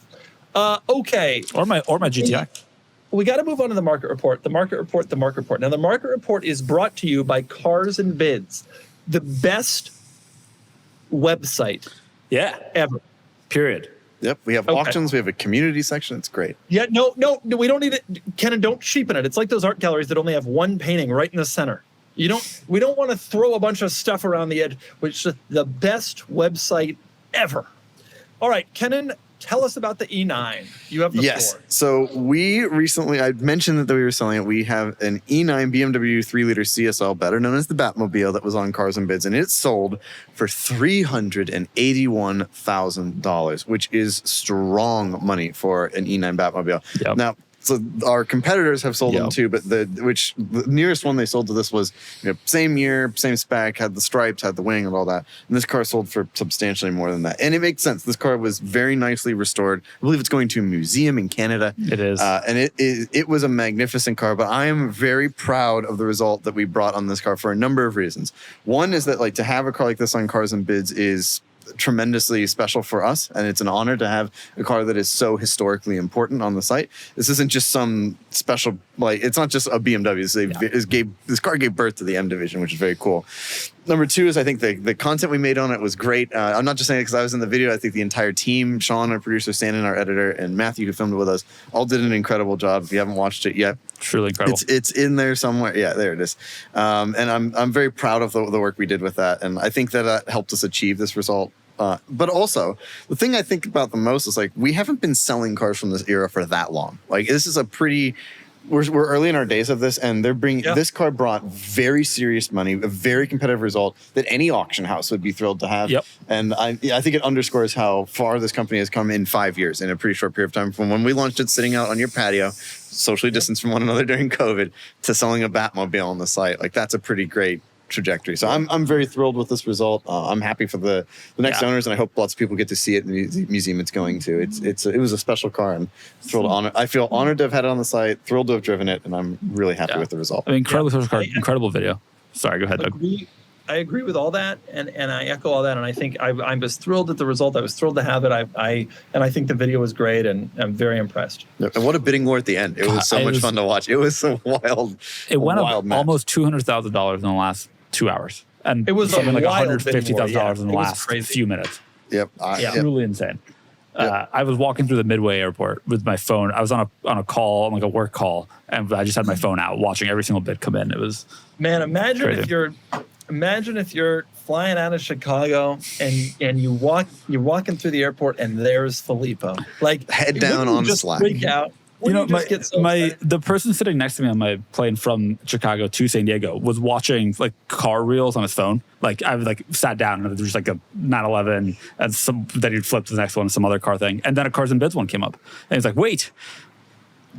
Okay. Or my GTI. We got to move on to the market report. The market report. Now, the market report is brought to you by Cars and Bids, the best website ever. Period. Yep, we have auctions. We have a community section. It's great. Yeah, no, we don't need it. Kennan, don't cheapen it. It's like those art galleries that only have one painting right in the center. We don't want to throw a bunch of stuff around the edge, which is the best website ever. All right, Kennan, tell us about the E9. You have the floor. So we recently, I mentioned that we were selling it. We have an E9 BMW 3-liter CSL, better known as the Batmobile, that was on Cars and Bids, and it sold for $381,000, which is strong money for an E9 Batmobile. Yep. Now, so our competitors have sold them too, but the nearest one they sold to this was same year, same spec, had the stripes, had the wing, and all that. And this car sold for substantially more than that. And it makes sense. This car was very nicely restored. I believe it's going to a museum in Canada. It is, and it was a magnificent car. But I am very proud of the result that we brought on this car for a number of reasons. One is that to have a car like this on Cars and Bids is tremendously special for us, and it's an honor to have a car that is so historically important on the site. This isn't just some special, it's not just a BMW. This car gave birth to the M division, which is very cool. Number two is I think the content we made on it was great. I'm not just saying it because I was in the video. I think the entire team, Sean, our producer, Stan, our editor, and Matthew, who filmed it with us, all did an incredible job. If you haven't watched it yet, truly incredible. It's in there somewhere. Yeah, there it is. And I'm very proud of the work we did with that. And I think that helped us achieve this result. But also, the thing I think about the most is we haven't been selling cars from this era for that long. This is a pretty. We're early in our days of this, and they're bringing this car brought very serious money, a very competitive result that any auction house would be thrilled to have. Yep. And I think it underscores how far this company has come in 5 years, in a pretty short period of time, from when we launched it sitting out on your patio, socially distanced from one another during COVID, to selling a Batmobile on the site. That's a pretty great trajectory. So I'm very thrilled with this result. I'm happy for the next owners, and I hope lots of people get to see it in the museum it's going to. It was a special car, and thrilled. I feel honored to have had it on the site, thrilled to have driven it, and I'm really happy with the result. I mean, incredible special car, incredible video. Sorry, go ahead, Doug. I agree with all that, and I echo all that, and I think I'm just thrilled at the result. I was thrilled to have it. I think the video was great, and I'm very impressed. And what a bidding war at the end! It was so much fun to watch. It was so wild. It went up almost $200,000 in the last 2 hours, and it was something like $150,000 in the last few minutes. Yep, truly insane. I was walking through the Midway airport with my phone. I was on a call, a work call, and I just had my phone out, watching every single bid come in. It was imagine crazy. if you're flying out of Chicago and you're walking through the airport and there's Filippo, head down on Slack. Freak out. The person sitting next to me on my plane from Chicago to San Diego was watching car reels on his phone. I sat down and there was a 911, and then he'd flip to the next one, some other car thing, and then a Cars and Bids one came up, and he's like, "Wait."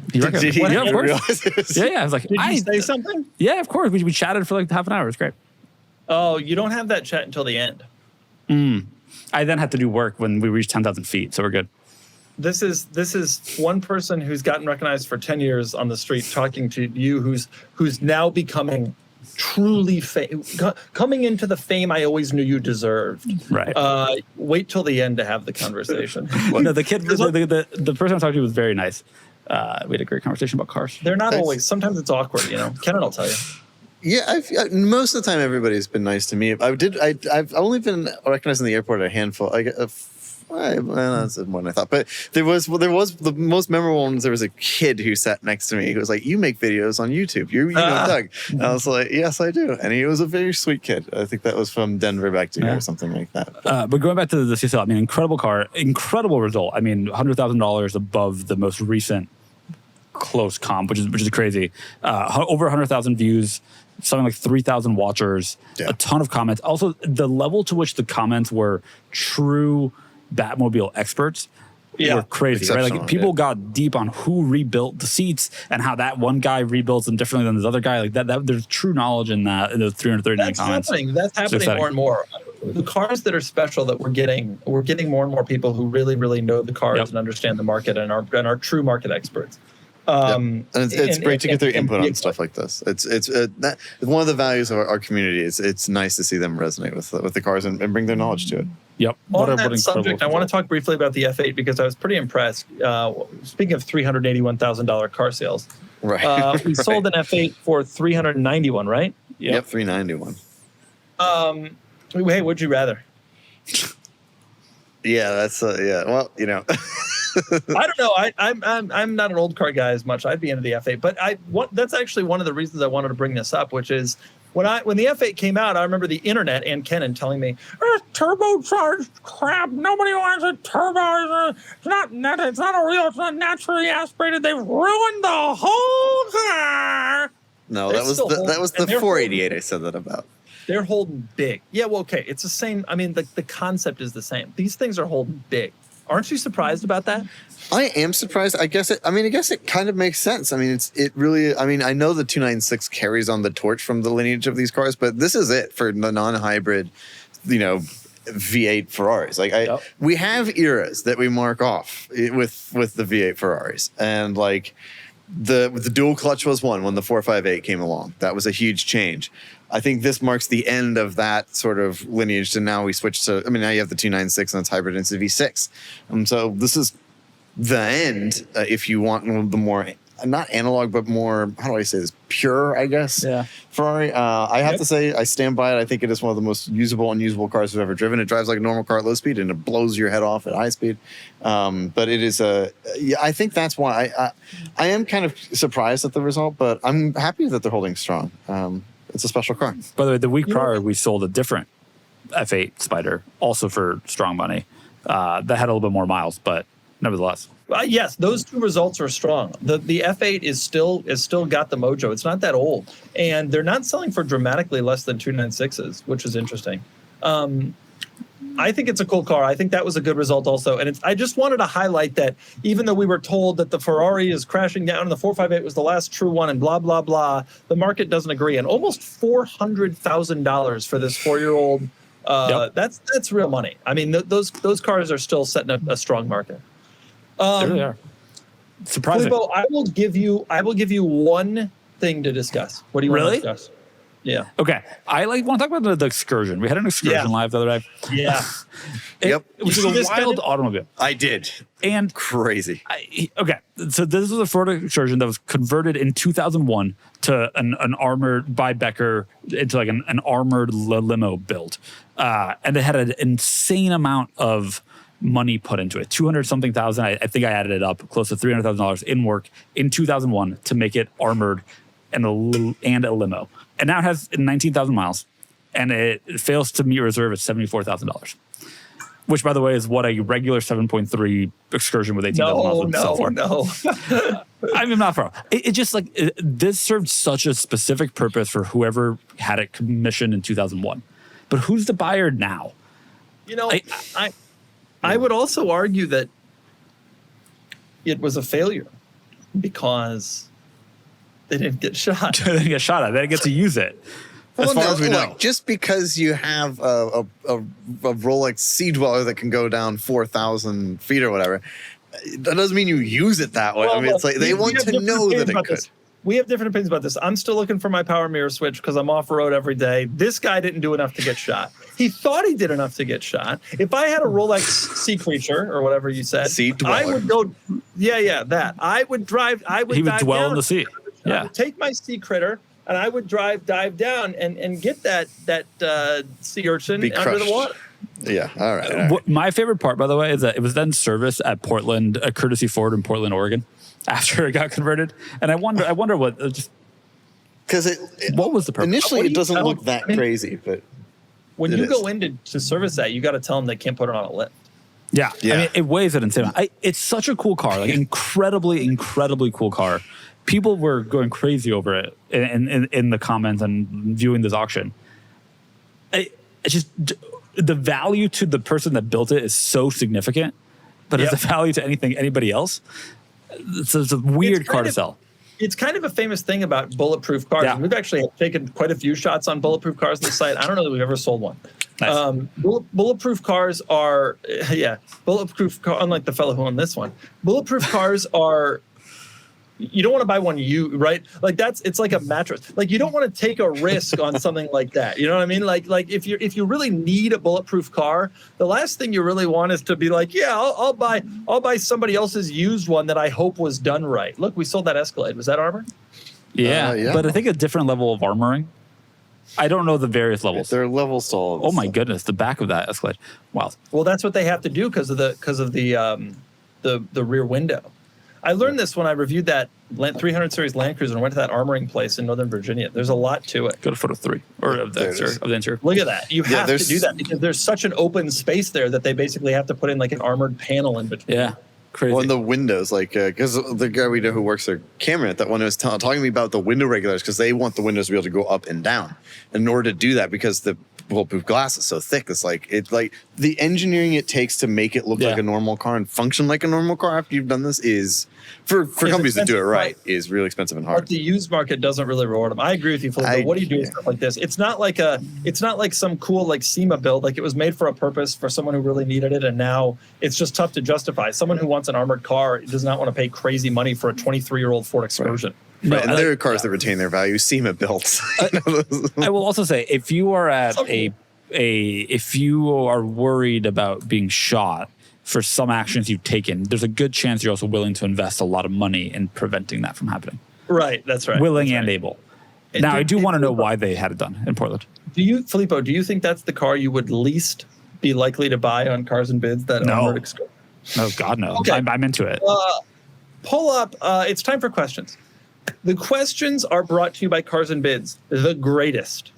Did he yeah, of course. Yeah. I was like, did you say something? Yeah, of course. We chatted for half an hour. It was great. Oh, you don't have that chat until the end. I then had to do work when we reached 10,000 feet, so we're good. This is one person who's gotten recognized for 10 years on the street talking to you, who's now becoming truly coming into the fame I always knew you deserved. Right. Wait till the end to have the conversation. No, the kid, the person I talked to was very nice. We had a great conversation about cars. They're not always. Sometimes it's awkward, Kennan will tell you. Yeah, most of the time everybody's been nice to me. I've only been recognized in the airport a handful. That's more than I thought. But there was the most memorable ones. There was a kid who sat next to me who was like, "You make videos on YouTube. You know Doug." And I was like, "Yes, I do." And he was a very sweet kid. I think that was from Denver back to here or something like that. But going back to the CSL, I mean, incredible car, incredible result. I mean, $100,000 above the most recent close comp, which is crazy. Over 100,000 views. Something like 3,000 watchers, a ton of comments. Also, the level to which the comments were true Batmobile experts were crazy, right? Like people got deep on who rebuilt the seats and how that one guy rebuilds them differently than this other guy. Like that there's true knowledge in that, in those 339 comments. That's happening more and more. The cars that are special that we're getting more and more people who really, really know the cars and understand the market and are true market experts. And it's great to get their input on stuff like this. It's one of the values of our community. It's nice to see them resonate with the cars and bring their knowledge to it. Yep. On that subject, I want to talk briefly about the F8 because I was pretty impressed. Speaking of $381,000 car sales, right? We sold an F8 for $391, right? Yep, $391. Hey, would you rather? Yeah, that's Well, you know. I don't know. I'm not an old car guy as much. I'd be into the F8, but that's actually one of the reasons I wanted to bring this up, which is when the F8 came out, I remember the internet and Kennan telling me, turbocharged crap. Nobody wants a turbo. It's not a real. It's not naturally aspirated. They've ruined the whole car. No, that was the 488 I said that about. They're holding big. Yeah, well, okay. It's the same. I mean, the concept is the same. These things are holding big. Aren't you surprised about that? I am surprised. I guess it kind of makes sense. I mean, I know the 296 carries on the torch from the lineage of these cars, but this is it for the non-hybrid, V8 Ferraris. We have eras that we mark off with the V8 Ferraris, and like the dual clutch was one when the 458 came along. That was a huge change. I think this marks the end of that sort of lineage. And now we switch to, now you have the 296 and it's hybrid into V6. So this is the end if you want the more, not analog, but more, how do I say this? Pure, I guess. Yeah. Ferrari. I have to say, I stand by it. I think it is one of the most usable, unusable cars I've ever driven. It drives like a normal car at low speed and it blows your head off at high speed. But it is I think that's why I am kind of surprised at the result, but I'm happy that they're holding strong. It's a special car. By the way, the week prior, we sold a different F8 Spider, also for strong money. That had a little bit more miles, but nevertheless. Yes, those two results are strong. The F8 is still got the mojo. It's not that old, and they're not selling for dramatically less than 296s, which is interesting. I think it's a cool car. I think that was a good result also. And I just wanted to highlight that even though we were told that the Ferrari is crashing down and the 458 was the last true one and blah, blah, blah, the market doesn't agree. And almost $400,000 for this 4-year-old, that's real money. I mean, those cars are still setting a strong market. There they are. Surprising. Filippo, I will give you one thing to discuss. What do you want to discuss? Yeah. Okay. I want to talk about the excursion. We had an excursion live the other day. Yeah. It was a wild automobile. I did. And crazy. So this was a Florida excursion that was converted in 2001 to an armored by Becker into like an armored limo build. And it had an insane amount of money put into it. 200-something thousand. I think I added it up, close to $300,000 in work in 2001 to make it armored and a limo. And now it has 19,000 miles, and it fails to meet reserve at $74,000, which, by the way, is what a regular 7.3 excursion with 18,000 miles would sell for. No. I mean, not for it. Just like this served such a specific purpose for whoever had it commissioned in 2001. But who's the buyer now? I would also argue that it was a failure because they didn't get shot. They didn't get shot at. They didn't get to use it. As far as we know. Just because you have a Rolex Sea Dweller that can go down 4,000 feet or whatever, that doesn't mean you use it that way. Well, it's like they want to know that it could. We have different opinions about this. I'm still looking for my power mirror switch because I'm off road every day. This guy didn't do enough to get shot. He thought he did enough to get shot. If I had a Rolex Sea Creature or whatever you said, Sea Dweller. I would go. Yeah, that. I would drive. He would dwell in the sea. Yeah. I would take my sea critter and I would dive down and get that sea urchin under the water. Yeah. All right. My favorite part, by the way, is that it was then serviced at Portland, a courtesy Ford in Portland, Oregon, after it got converted. And I wonder what because what was the purpose? Initially, it doesn't look that crazy, but when you go in to service that, you got to tell them they can't put it on a lift. Yeah. I mean, it weighs an insane amount. It's such a cool car, like incredibly, incredibly cool car. People were going crazy over it in the comments and viewing this auction. It's just the value to the person that built it is so significant, but as the value to anybody else, it's a weird car to sell. It's kind of a famous thing about bulletproof cars. Yeah. We've actually taken quite a few shots on bulletproof cars on the site. I don't know that we've ever sold one. Nice. Bulletproof cars are, unlike the fellow who owned this one, bulletproof cars are, you don't want to buy one right? Like it's like a mattress. Like you don't want to take a risk on something like that. You know what I mean? Like if you really need a bulletproof car, the last thing you really want is to be like, yeah, I'll buy somebody else's used one that I hope was done right. Look, we sold that Escalade. Was that armor? Yeah. But I think a different level of armoring. I don't know the various levels. There are levels to all of this. Oh my goodness, the back of that Escalade. Wow. Well, that's what they have to do because of the rear window. I learned this when I reviewed that 300 series Land Cruiser and went to that armoring place in Northern Virginia. There's a lot to it. Go to photo 3 or of the interior. Look at that. You have to do that because there's such an open space there that they basically have to put in like an armored panel in between. Yeah. Crazy. Well, in the windows, like, because the guy we know who works there, Cameron, that one was talking to me about the window regulators because they want the windows to be able to go up and down. In order to do that, because the bulletproof glass is so thick, it's like the engineering it takes to make it look like a normal car and function like a normal car after you've done this is for companies that do it right is really expensive and hard. But the used market doesn't really reward them. I agree with you, Filippo. What do you do with stuff like this? It's not like some cool like SEMA build. Like it was made for a purpose for someone who really needed it, and now it's just tough to justify. Someone who wants an armored car does not want to pay crazy money for a 23-year-old Ford Excursion. Right. And there are cars that retain their value. SEMA built. I will also say, if you are at if you are worried about being shot for some actions you've taken, there's a good chance you're also willing to invest a lot of money in preventing that from happening. Right, that's right. Willing and able. Now, I do want to know why they had it done in Portland. Filippo, do you think that's the car you would least be likely to buy on Cars and Bids? No, God, no. Okay. I'm into it. Pull up. It's time for questions. The questions are brought to you by Cars and Bids, the greatest.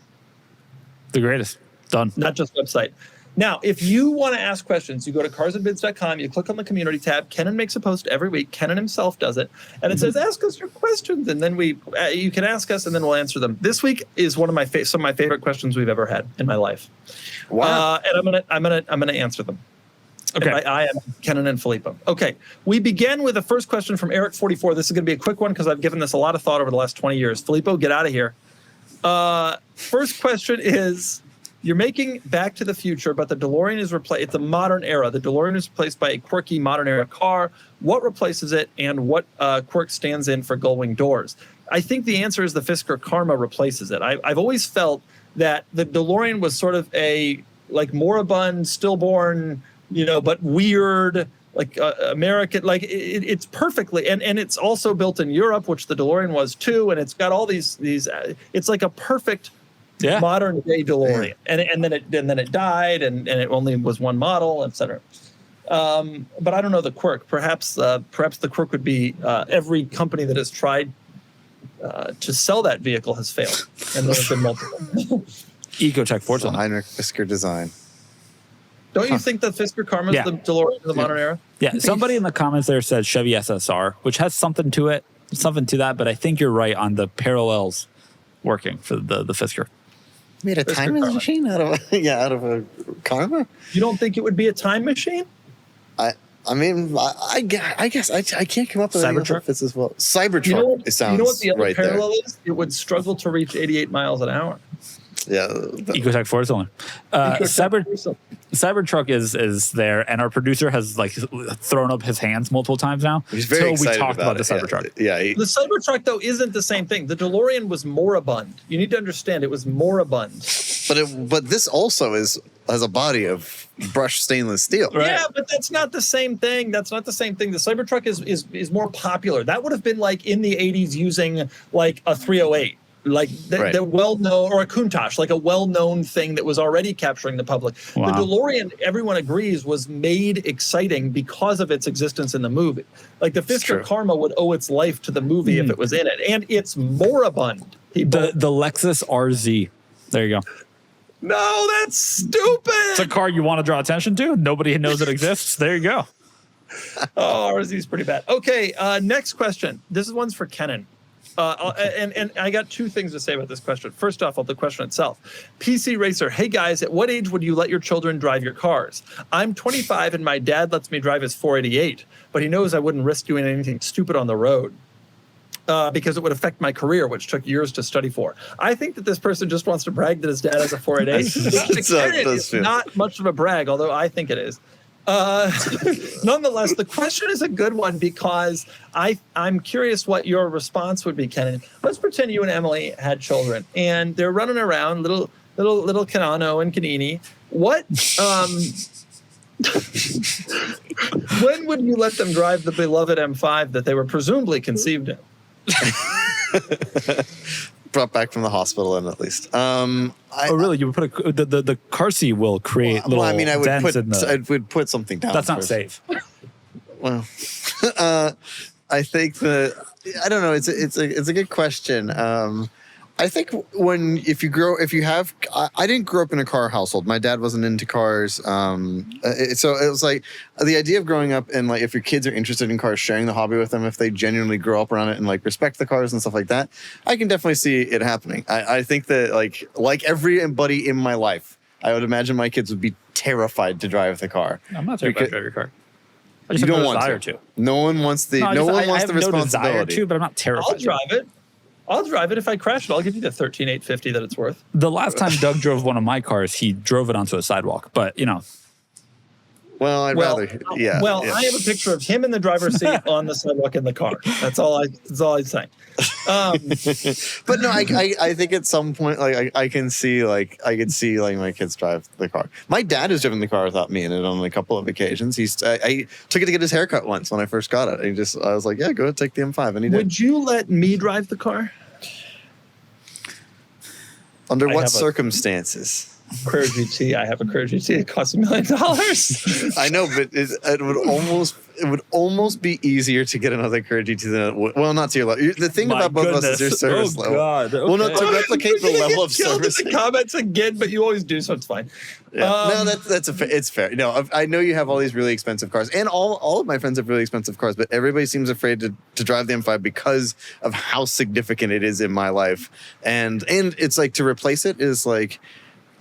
The greatest. Done. Not just website. Now, if you want to ask questions, you go to carsandbids.com, you click on the community tab. Kennan makes a post every week. Kennan himself does it. And it says, ask us your questions. And then you can ask us and then we'll answer them. This week is one of some of my favorite questions we've ever had in my life. Wow. And I'm gonna answer them. Okay. I am Kennan and Filippo. Okay. We begin with the first question from Eric44. This is going to be a quick one because I've given this a lot of thought over the last 20 years. Filippo, get out of here. First question is, you're making Back to the Future, but the DeLorean is replaced. It's a modern era. The DeLorean is replaced by a quirky modern era car. What replaces it, and what quirk stands in for gull-wing doors? I think the answer is the Fisker Karma replaces it. I've always felt that the DeLorean was sort of a like moribund, stillborn, but weird, like American. Like it's perfectly, and it's also built in Europe, which the DeLorean was too, and it's got all these. It's like a perfect. Modern day DeLorean, and then it died, and it only was one model, etc. But I don't know the quirk. Perhaps the quirk would be every company that has tried to sell that vehicle has failed, and there have been multiple. Ecotech Forza. Heinrich Fisker design. Don't you think that Fisker Karma is the DeLorean of the modern era? Yeah. Somebody in the comments there said Chevy SSR, which has something to that, but I think you're right on the parallels working for the Fisker. Made a time machine out of a Karma? You don't think it would be a time machine? I guess I can't come up with anything that fits as well. Cybertruck. It sounds what the other right parallel there. is? It would struggle to reach 88 miles an hour. Yeah. Ecotech Forza. Cybertruck is there, and our producer has like thrown up his hands multiple times now. He's very excited we talked about the Cybertruck. Yeah. The Cybertruck though isn't the same thing. The DeLorean was moribund. You need to understand it was moribund. But this also has a body of brushed stainless steel. Right? Yeah, but that's not the same thing. The Cybertruck is more popular. That would have been like in the 80s using like a 308. like Right. the well-known, or a Countach, like a well-known thing that was already capturing the public. Wow. The DeLorean, everyone agrees, was made exciting because of its existence in the movie. Like the Fisker true. Karma would owe its life to the movie if it was in it, and it's moribund. People, The Lexus RZ. There you go. no, that's stupid. It's a car you want to draw attention to. Nobody knows it exists. There you go. Oh, RZ is pretty bad. Okay, next question. This is one's for Kennan. And I got two things to say about this question. First off, the question itself. PC Racer, hey guys, at what age would you let your children drive your cars? I'm 25 and my dad lets me drive his 488, but he knows I wouldn't risk doing anything stupid on the road because it would affect my career, which took years to study for. I think that this person just wants to brag that his dad has a 488. It's not much of a brag, although I think it is. Nonetheless, the question is a good one because I'm curious what your response would be, Kennan. Let's pretend you and Emily had children and they're running around, little Canano and Canini. What when would you let them drive the beloved M5 that they were presumably conceived in? Brought back from the hospital, and at least. Oh, really? You would put the car seat will create little dents in the... I would put something down. That's not first. safe. Well, I think I don't know. It's a good question. I think I didn't grow up in a car household. My dad wasn't into cars. So it was like the idea of growing up and like if your kids are interested in cars, sharing the hobby with them, if they genuinely grow up around it and like respect the cars and stuff like that, I can definitely see it happening. I think that like everybody in my life, I would imagine my kids would be terrified to drive the car. I'm not terrified to drive your car. I just You have don't no want desire to. to. No one wants the I have the no desire responsibility. to, but I'm not terrified. I'll drive it. If I crash it, I'll give you the $13,850 that it's worth. The last time Doug drove one of my cars, he drove it onto a sidewalk. But, Well, I'd rather, yeah. Well, yeah. I have a picture of him in the driver's seat on the sidewalk in the car. That's all I'm saying. But no, I think at some point, like I could see my kids drive the car. My dad has driven the car without me in it on a couple of occasions. I took it to get his haircut once when I first got it. I was like, yeah, go ahead, take the M5, and he did. Would you let me drive the car? Under what circumstances? Courier GT. I have a Courier GT. It costs $1 million. I know, but it would almost be easier to get another Courier GT than it would. Well, not to your level. The thing My about both of us goodness. is your service level. God. Okay. Well, no, to replicate the level of service. In the comments again, but you always do, so it's fine. Yeah. No, it's fair. No, I know you have all these really expensive cars, and all of my friends have really expensive cars, but everybody seems afraid to drive the M5 because of how significant it is in my life, and it's like to replace it is like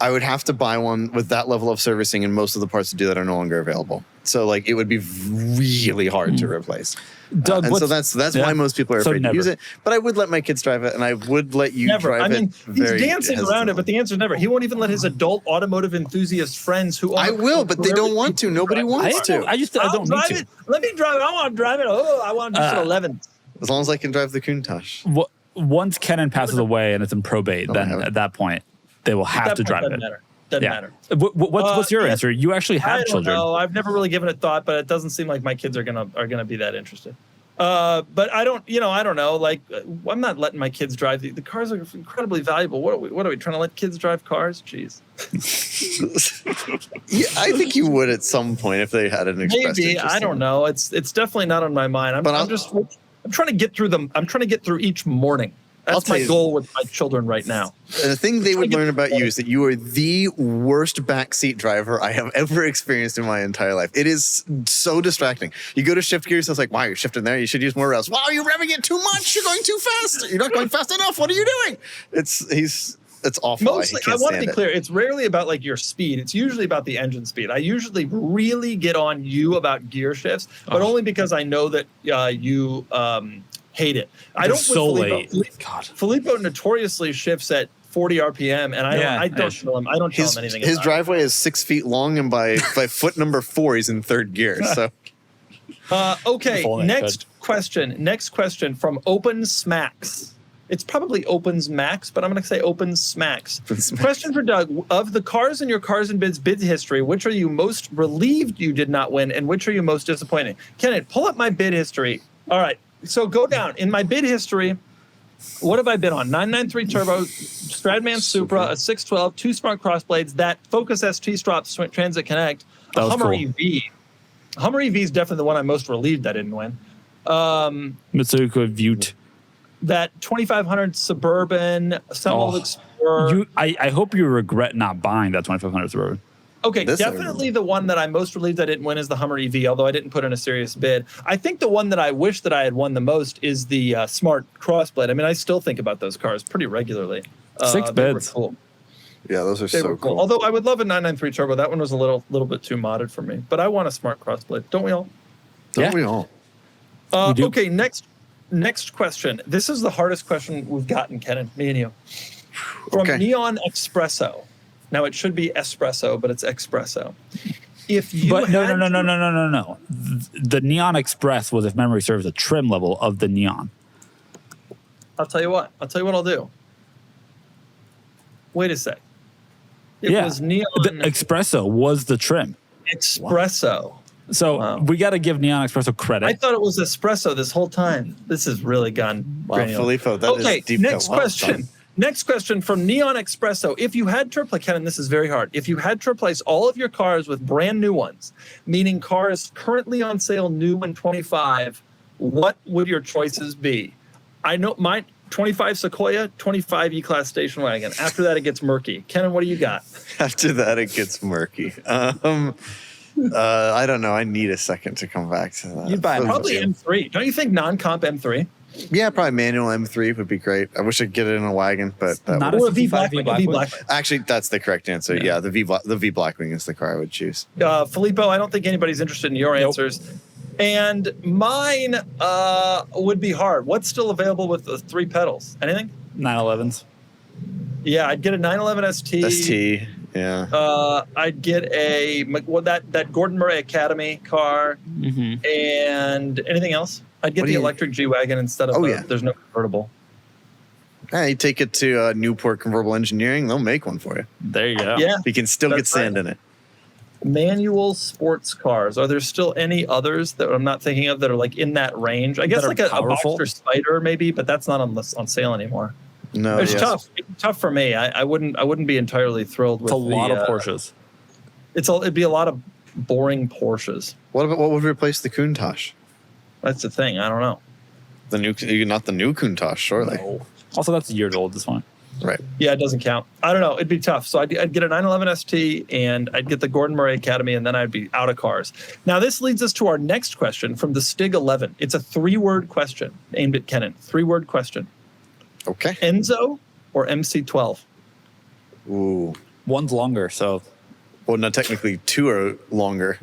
I would have to buy one with that level of servicing, and most of the parts to do that are no longer available. So like it would be really hard to replace. Doug, and so that's why most people are afraid to use it. But I would let my kids drive it, and I would let you drive it. He's dancing around it, but the answer is never. He won't even let his adult automotive enthusiast friends who I will, but they don't want to. Nobody wants to. I don't need to. Let me drive it. I want to drive it. Oh, I want to do it 11. As long as I can drive the Countach. Once Kennan passes away and it's in probate, then at that point they will have to drive it. Doesn't matter. What's your answer? You actually have children. No, I've never really given it thought, but it doesn't seem like my kids are gonna be that interested. But I don't know. Like, I'm not letting my kids drive. The cars are incredibly valuable. What are we trying to let kids drive cars? Jeez. Yeah, I think you would at some point if they had an expressed Maybe. interest I don't know. It's definitely not on my mind. I'm trying to get through them. I'm trying to get through each morning. That's my goal with my children right now. And the thing they would learn about you is that you are the worst backseat driver I have ever experienced in my entire life. It is so distracting. You go to shift gears, it's like, wow, you're shifting there. You should use more rails. Wow, you're revving it too much. You're going too fast. You're not going fast enough. What are you doing? It's awful. Mostly, I want to be clear. It's rarely about like your speed. It's usually about the engine speed. I usually really get on you about gear shifts, but only because I know that you hate it. I don't. So late. Filippo notoriously shifts at 40 RPM, and I don't tell him. I don't tell him anything. His driveway is 6 feet long, and by foot number 4, he's in third gear. So, okay. Next question from Open Smacks. It's probably Opens Max, but I'm going to say Open Smacks. Question for Doug. Of the cars in your Cars and Bids bid history, which are you most relieved you did not win, and which are you most disappointed? Kennan, pull up my bid history. All right. So go down. In my bid history, What have I been on? 993 Turbo, Stradman Supra, a 612, 2 smart cross blades, that Focus ST Strop Transit Connect, a Hummer EV. Hummer EV is definitely the one I'm most relieved I didn't win. Mitsubishi Vute. That 2500 Suburban, Seminole Explorer. I hope you regret not buying that 2500 Suburban. Okay, definitely the one that I'm most relieved I didn't win is the Hummer EV, although I didn't put in a serious bid. I think the one that I wish that I had won the most is the Smart Crossblade. I mean, I still think about those cars pretty regularly. 6 bids. Cool. Yeah, those are so cool. Although I would love a 993 Turbo. That one was a little bit too modded for me. But I want a Smart Crossblade. Don't we all? Don't we all? Okay, next question. This is the hardest question we've gotten, Kennan, me and you. From Neon Espresso. Now it should be espresso, but it's espresso. If you no. The Neon Express was, if memory serves, a trim level of the Neon. I'll tell you what I'll do. Wait a sec. It was Neon. The Espresso was the trim. Espresso. Wow. So we got to give Neon Espresso credit. I thought it was espresso this whole time. This has really gone granular. Filippo, that is deep. Next question. Next question from Neon Espresso. If you had to replace, Kennan, this is very hard. If you had to replace all of your cars with brand new ones, meaning cars currently on sale new in 25, what would your choices be? I know my 25 Sequoia, 25 E-Class station wagon. After that, it gets murky. Kennan, what do you got? After that, it gets murky. I don't know. I need a second to come back to that. You buy probably M3. Don't you think non-comp M3? Yeah, probably manual M3 would be great. I wish I could get it in a wagon, but not or a V Blackwing. Actually, that's the correct answer. Yeah, the V Blackwing is the car I would choose. Filippo, I don't think anybody's interested in your answers. And mine would be hard. What's still available with the 3 pedals? Anything? 911s. Yeah, I'd get a 911 ST. ST, yeah. I'd get that Gordon Murray Academy car. Mm-hmm. And anything else? I'd get the electric G-Wagon instead of there's no convertible. Yeah, you take it to Newport Convertible Engineering, they'll make one for you. There you go. Yeah, you can still get sand in it. Manual sports cars. Are there still any others that I'm not thinking of that are like in that range? I guess like a Boxster Spider maybe, but that's not on sale anymore. No, it's tough. It's tough for me. I wouldn't be entirely thrilled with. It's a lot of Porsches. It'd be a lot of boring Porsches. What would replace the Countach? That's the thing. I don't know. Not the new Countach, surely. No. Also, that's years old. This one. Right. Yeah, it doesn't count. I don't know. It'd be tough. So I'd get a 911 ST and I'd get the Gordon Murray Academy, and then I'd be out of cars. Now, this leads us to our next question from the Stig 11. It's a 3-word question aimed at Kennan. 3-word question. Okay. Enzo or MC12? Ooh. One's longer, so. Well, no, technically 2 are longer.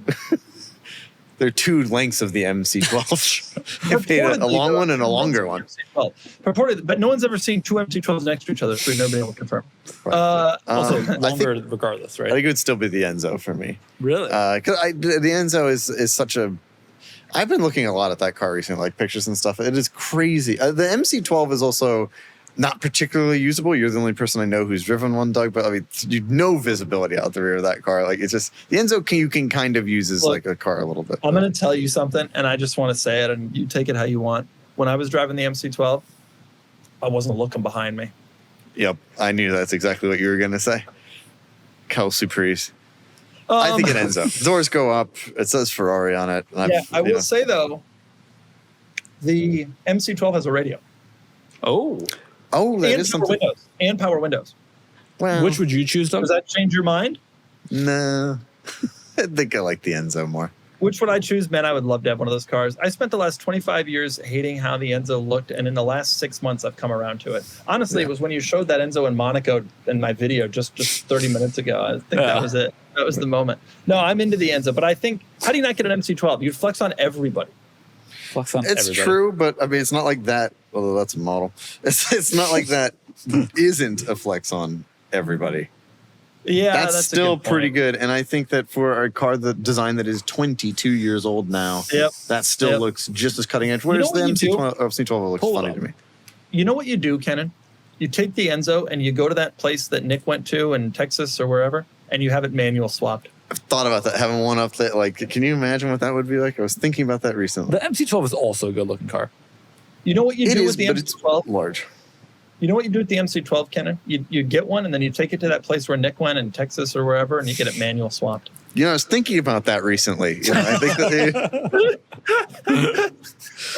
There are 2 lengths of the MC12. If they had a long one and a longer one. Purported, but no one's ever seen 2 MC12s next to each other, so we've never been able to confirm. Also, longer regardless, right? I think it would still be the Enzo for me. Really? Because the Enzo is such a... I've been looking a lot at that car recently, like pictures and stuff. It is crazy. The MC12 is also not particularly usable. You're the only person I know who's driven one, Doug, but I mean, no visibility out the rear of that car. Like, it's just, the Enzo you can kind of use as like a car a little bit. I'm going to tell you something, and I just want to say it, and you take it how you want. When I was driving the MC12, I wasn't looking behind me. Yep, I knew that's exactly what you were going to say. Cal Surprise. I think an Enzo. Doors go up. It says Ferrari on it. I will say, though, the MC12 has a radio. Oh, that is something. And power windows. Well, which would you choose, Doug? Does that change your mind? No. I think I like the Enzo more. Which would I choose? Man, I would love to have one of those cars. I spent the last 25 years hating how the Enzo looked, and in the last 6 months, I've come around to it. Honestly, It was when you showed that Enzo in Monaco in my video just 30 minutes ago. I think that was it. That was the moment. No, I'm into the Enzo, but I think, how do you not get an MC12? You'd flex on everybody. It's true, but I mean, it's not like that. Although that's a model, it's not like that isn't a flex on everybody. Yeah, that's still pretty good. And I think that for a car design that is 22 years old now, that still looks just as cutting edge. Whereas the MC12 looks funny to me. You know what you do, Kennan? You take the Enzo and you go to that place that Nick went to in Texas or wherever, and you have it manual swapped. I've thought about that, having one up there. Like, can you imagine what that would be like? I was thinking about that recently. The MC12 is also a good-looking car. You know what you do with the MC12? But it's large. You know what you do with the MC12, Kennan? You get one, and then you take it to that place where Nick went in Texas or wherever, and you get it manual swapped. You know, I was thinking about that recently. You know, I think that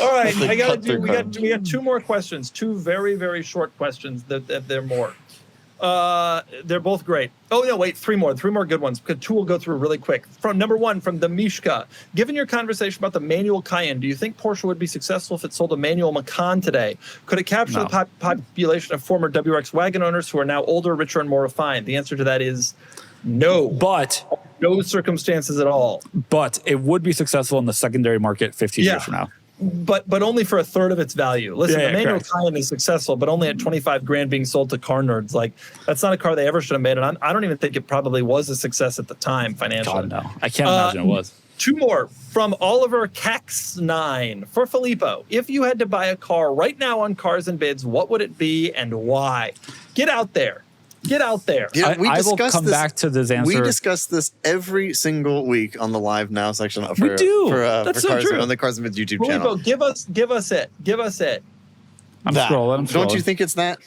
All right, I got to do. We got two more questions. Two very, very short questions. That they're more. They're both great. Oh no, wait, three more good ones. Because two will go through really quick. From number one, from the Mishka. Given your conversation about the manual Cayenne, do you think Porsche would be successful if it sold a manual Macan today? Could it capture the population of former WRX wagon owners who are now older, richer, and more refined? The answer to that is no. But no circumstances at all. But it would be successful in the secondary market 15 years from now. But only for a third of its value. Listen, the manual correct. Cayenne is successful, but only at 25 grand being sold to car nerds. Like, that's not a car they ever should have made. And I don't even think it probably was a success at the time financially. God, no. I can't imagine it was. Two more from Oliver Cax9 for Filippo. If you had to buy a car right now on Cars and Bids, what would it be and why? Get out there. Get out there. Yeah, I will come back to this answer. We discuss this every single week on the Live Now section. We do. That's so true. On the Cars and Bids YouTube channel. Give us it. Give us it. I'm scrolling. Don't you think it's that?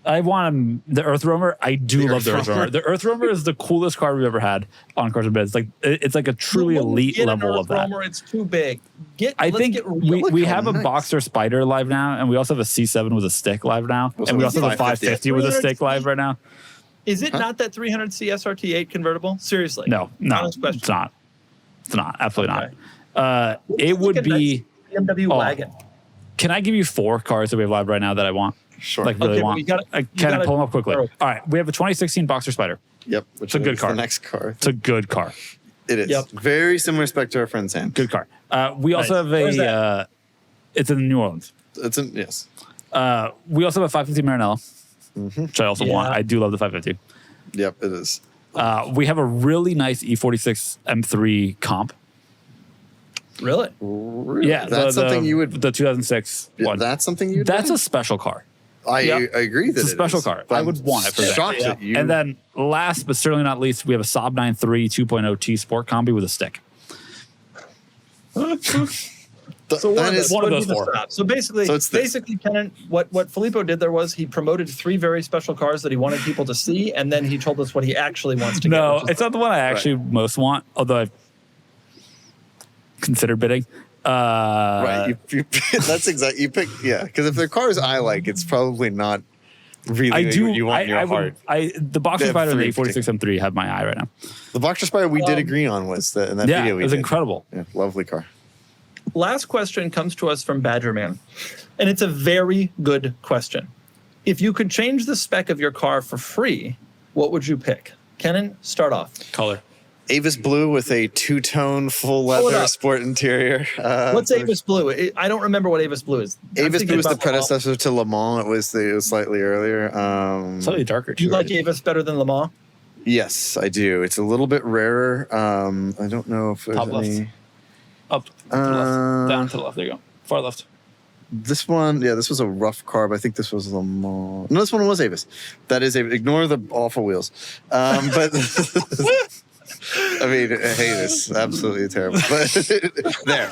I want the Earth Roamer. I do love the Earth Roamer. The Earth Roamer is the coolest car we've ever had on Cars and Bids. It's like a truly elite level of that. Roamer, it's too big. I think we have a Boxer Spider live now, and we also have a C7 with a stick live now, and we also have a 550 with a stick live right now. Is it not that 300C SRT8 convertible? Seriously? No, it's not. It's not. Absolutely not. It would be BMW wagon. Can I give you 4 cars that we have live right now that I want? Sure. Like really want. Can I pull them up quickly? All right. We have a 2016 Boxer Spider. Yep. It's a good car. The next car. It's a good car. It is. Yep. Very similar spec to our friend Sam. Good car. We also have a. It's in New Orleans. Yes. We also have a 550 Maranello, which I also want. I do love the 550. Yep, it is. We have a really nice E46 M3 comp. Really? Yeah. That's something you would. The 2006 one. That's something you. That's a special car. I agree that it's a special car. I would want it for that. Shocked at you. And then last but certainly not least, we have a Saab 9.3 2.0 T Sport Combi with a stick. So one of those 4. So basically, Kennan, what Filippo did there was he promoted 3 very special cars that he wanted people to see, and then he told us what he actually wants to get. No, it's not the one I actually most want, although I've considered bidding. Right. That's exactly. You pick. Yeah. Because if they're cars I like, it's probably not really what you want in your heart. The Boxer Spider and the E46 M3 have my eye right now. The Boxer Spider we did agree on was in that video. It was incredible. Yeah, lovely car. Last question comes to us from Badgerman, and it's a very good question. If you could change the spec of your car for free, what would you pick? Kennan, start off. Color. Avis Blue with a 2-tone full leather sport interior. What's Avis Blue? I don't remember what Avis Blue is. Avis Blue was the predecessor to Le Mans. It was slightly earlier. Slightly darker. Do you like Avis better than Le Mans? Yes, I do. It's a little bit rarer. I don't know if there's any. Up to the left. Down to the left. There you go. Far left. This one, this was a rough car, but I think this was Le Mans. No, this one was Avis. That is Avis. Ignore the awful wheels. But I mean, hey, this is absolutely terrible. But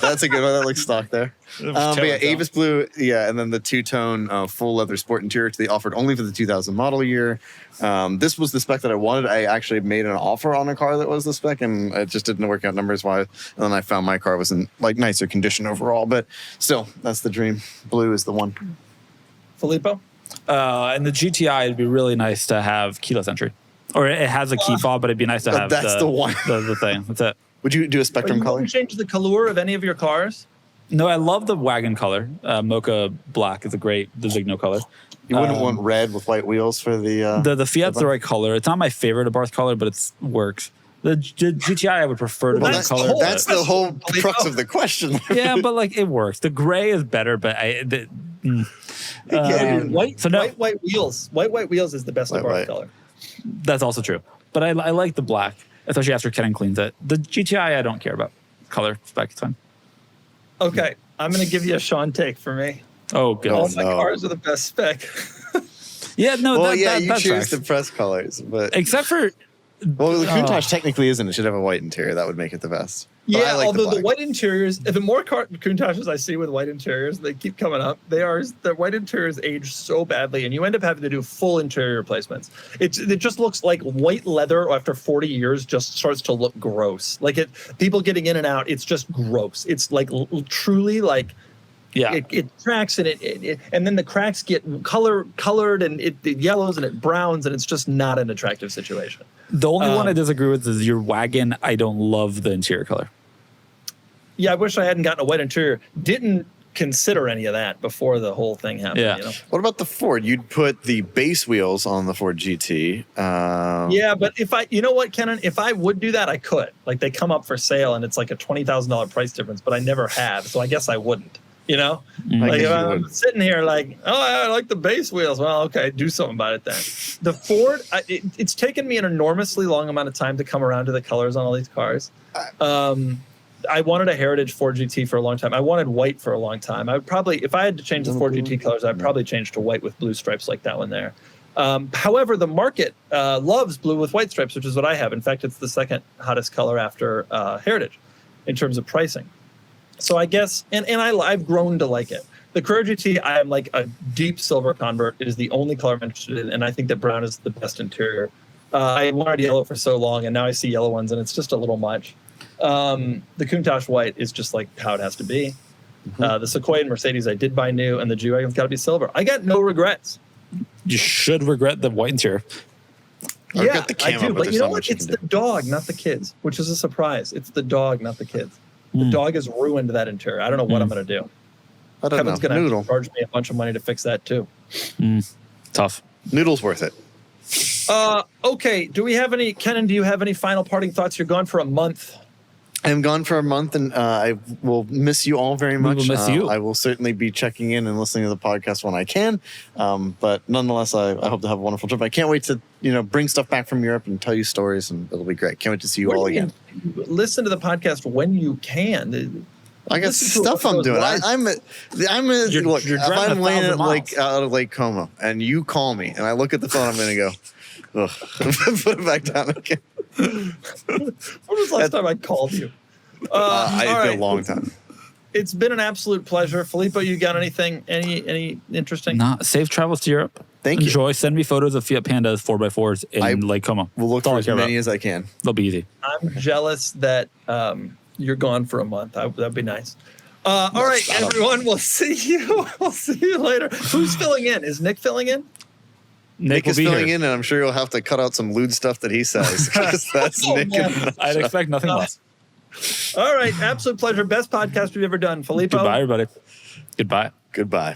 that's a good one. That looks stock there. But Avis Blue, and then the 2-tone full leather sport interior they offered only for the 2000 model year. This was the spec that I wanted. I actually made an offer on a car that was the spec, and it just didn't work out numbers-wise. And then I found my car was in nicer condition overall, but still, that's the dream. Blue is the one. Filippo? And the GTI, it'd be really nice to have keyless entry. Or it has a key fob, but it'd be nice to have the one. the thing. That's it. Would you do a Spectrum color? Would you change the color of any of your cars? No, I love the wagon color. Mocha black is a great Designo color. You wouldn't want red with white wheels for the Fiat's the right color. It's not my favorite Abarth color, but it works. The GTI I would prefer to be the color. That's the whole crux of the question. Yeah, but it works. The gray is better, but white wheels. White wheels is the best Abarth color. That's also true. But I like the black, especially after Kennan cleans it. The GTI I don't care about. Color spec, it's fine. Okay, I'm going to give you a Sean take for me. Oh, God. All my cars are the best spec. Yeah, no, you that's choose the press colors, but except for Well, the Countach technically isn't. It should have a white interior. That would make it the best. But Yeah, I like although the black. white interiors, the more Countachs I see with white interiors, they keep coming up. The white interiors age so badly, and you end up having to do full interior replacements. It just looks like white leather after 40 years just starts to look gross. Like people getting in and out, it's just gross. It's like truly like. Yeah. It cracks and and then the cracks get colored and it yellows and it browns and it's just not an attractive situation. The only one I disagree with is your wagon. I don't love the interior color. Yeah, I wish I hadn't gotten a white interior. Didn't consider any of that before the whole thing happened. Yeah. You know? What about the Ford? You'd put the base wheels on the Ford GT. Yeah, but you know what, Kennan? If I would do that, I could. Like they come up for sale and it's like a $20,000 price difference, but I never have, so I guess I wouldn't. You know, like if I'm sitting here like, oh, I like the base wheels. Well, okay, do something about it then. The Ford, it's taken me an enormously long amount of time to come around to the colors on all these cars. I wanted a Heritage Ford GT for a long time. I wanted white for a long time. I would probably, if I had to change the Ford GT colors, I'd probably change to white with blue stripes like that one there. However, the market loves blue with white stripes, which is what I have. In fact, it's the second hottest color after Heritage in terms of pricing. So I guess, and I've grown to like it. The Carrera GT, I am like a deep silver convert. It is the only color I'm interested in, and I think that brown is the best interior. I wanted yellow for so long, and now I see yellow ones, and it's just a little much. The Countach white is just like how it has to be. The Sequoia and Mercedes I did buy new, and the G-Wagon's got to be silver. I got no regrets. You should regret the white interior. Or Yeah, get the I camo, do. but But there's you know not what? much you It's can the do. dog, not the kids, which is a surprise. It's the dog, not the kids. The dog has ruined that interior. I don't know what I'm going to do. I don't Kevin's know. going to Noodle. charge me a bunch of money to fix that too. Tough. Noodle's worth it. Okay. Do we have any, Kennan, do you have any final parting thoughts? You're gone for a month. I'm gone for a month, and I will miss you all very much. will miss you. I will certainly be checking in and listening to the podcast when I can. But nonetheless, I hope to have a wonderful trip. I can't wait to bring stuff back from Europe and tell you stories, and it'll be great. Can't wait to see you all again. Listen to the podcast when you can. I got Listen to stuff it I'm when it doing. goes live. Look, you're if driving I'm laying 1,000 at miles. out of Lake Como and you call me and I look at the phone, I'm going to go, ugh, put it back down again. When was the last time I called you? It's been right. a long time. It's been an absolute pleasure. Filippo, you got anything, any interesting? Nah, safe travels to Europe. Thank you. Enjoy. Send me photos of Fiat Pandas 4x4s in Lake Como. We'll look That's all for I as care many about. as I can. They'll be easy. I'm jealous that you're gone for a month. That'd be nice. All right, everyone. We'll see you. We'll see you later. Who's filling in? Is Nick filling in? Nick will is be filling here. in, and I'm sure you'll have to cut out some lewd stuff that he says, because that's Oh, Nick. man. I'd expect nothing less. All right. Absolute pleasure. Best podcast we've ever done. Filippo. Goodbye, everybody. Goodbye. Goodbye.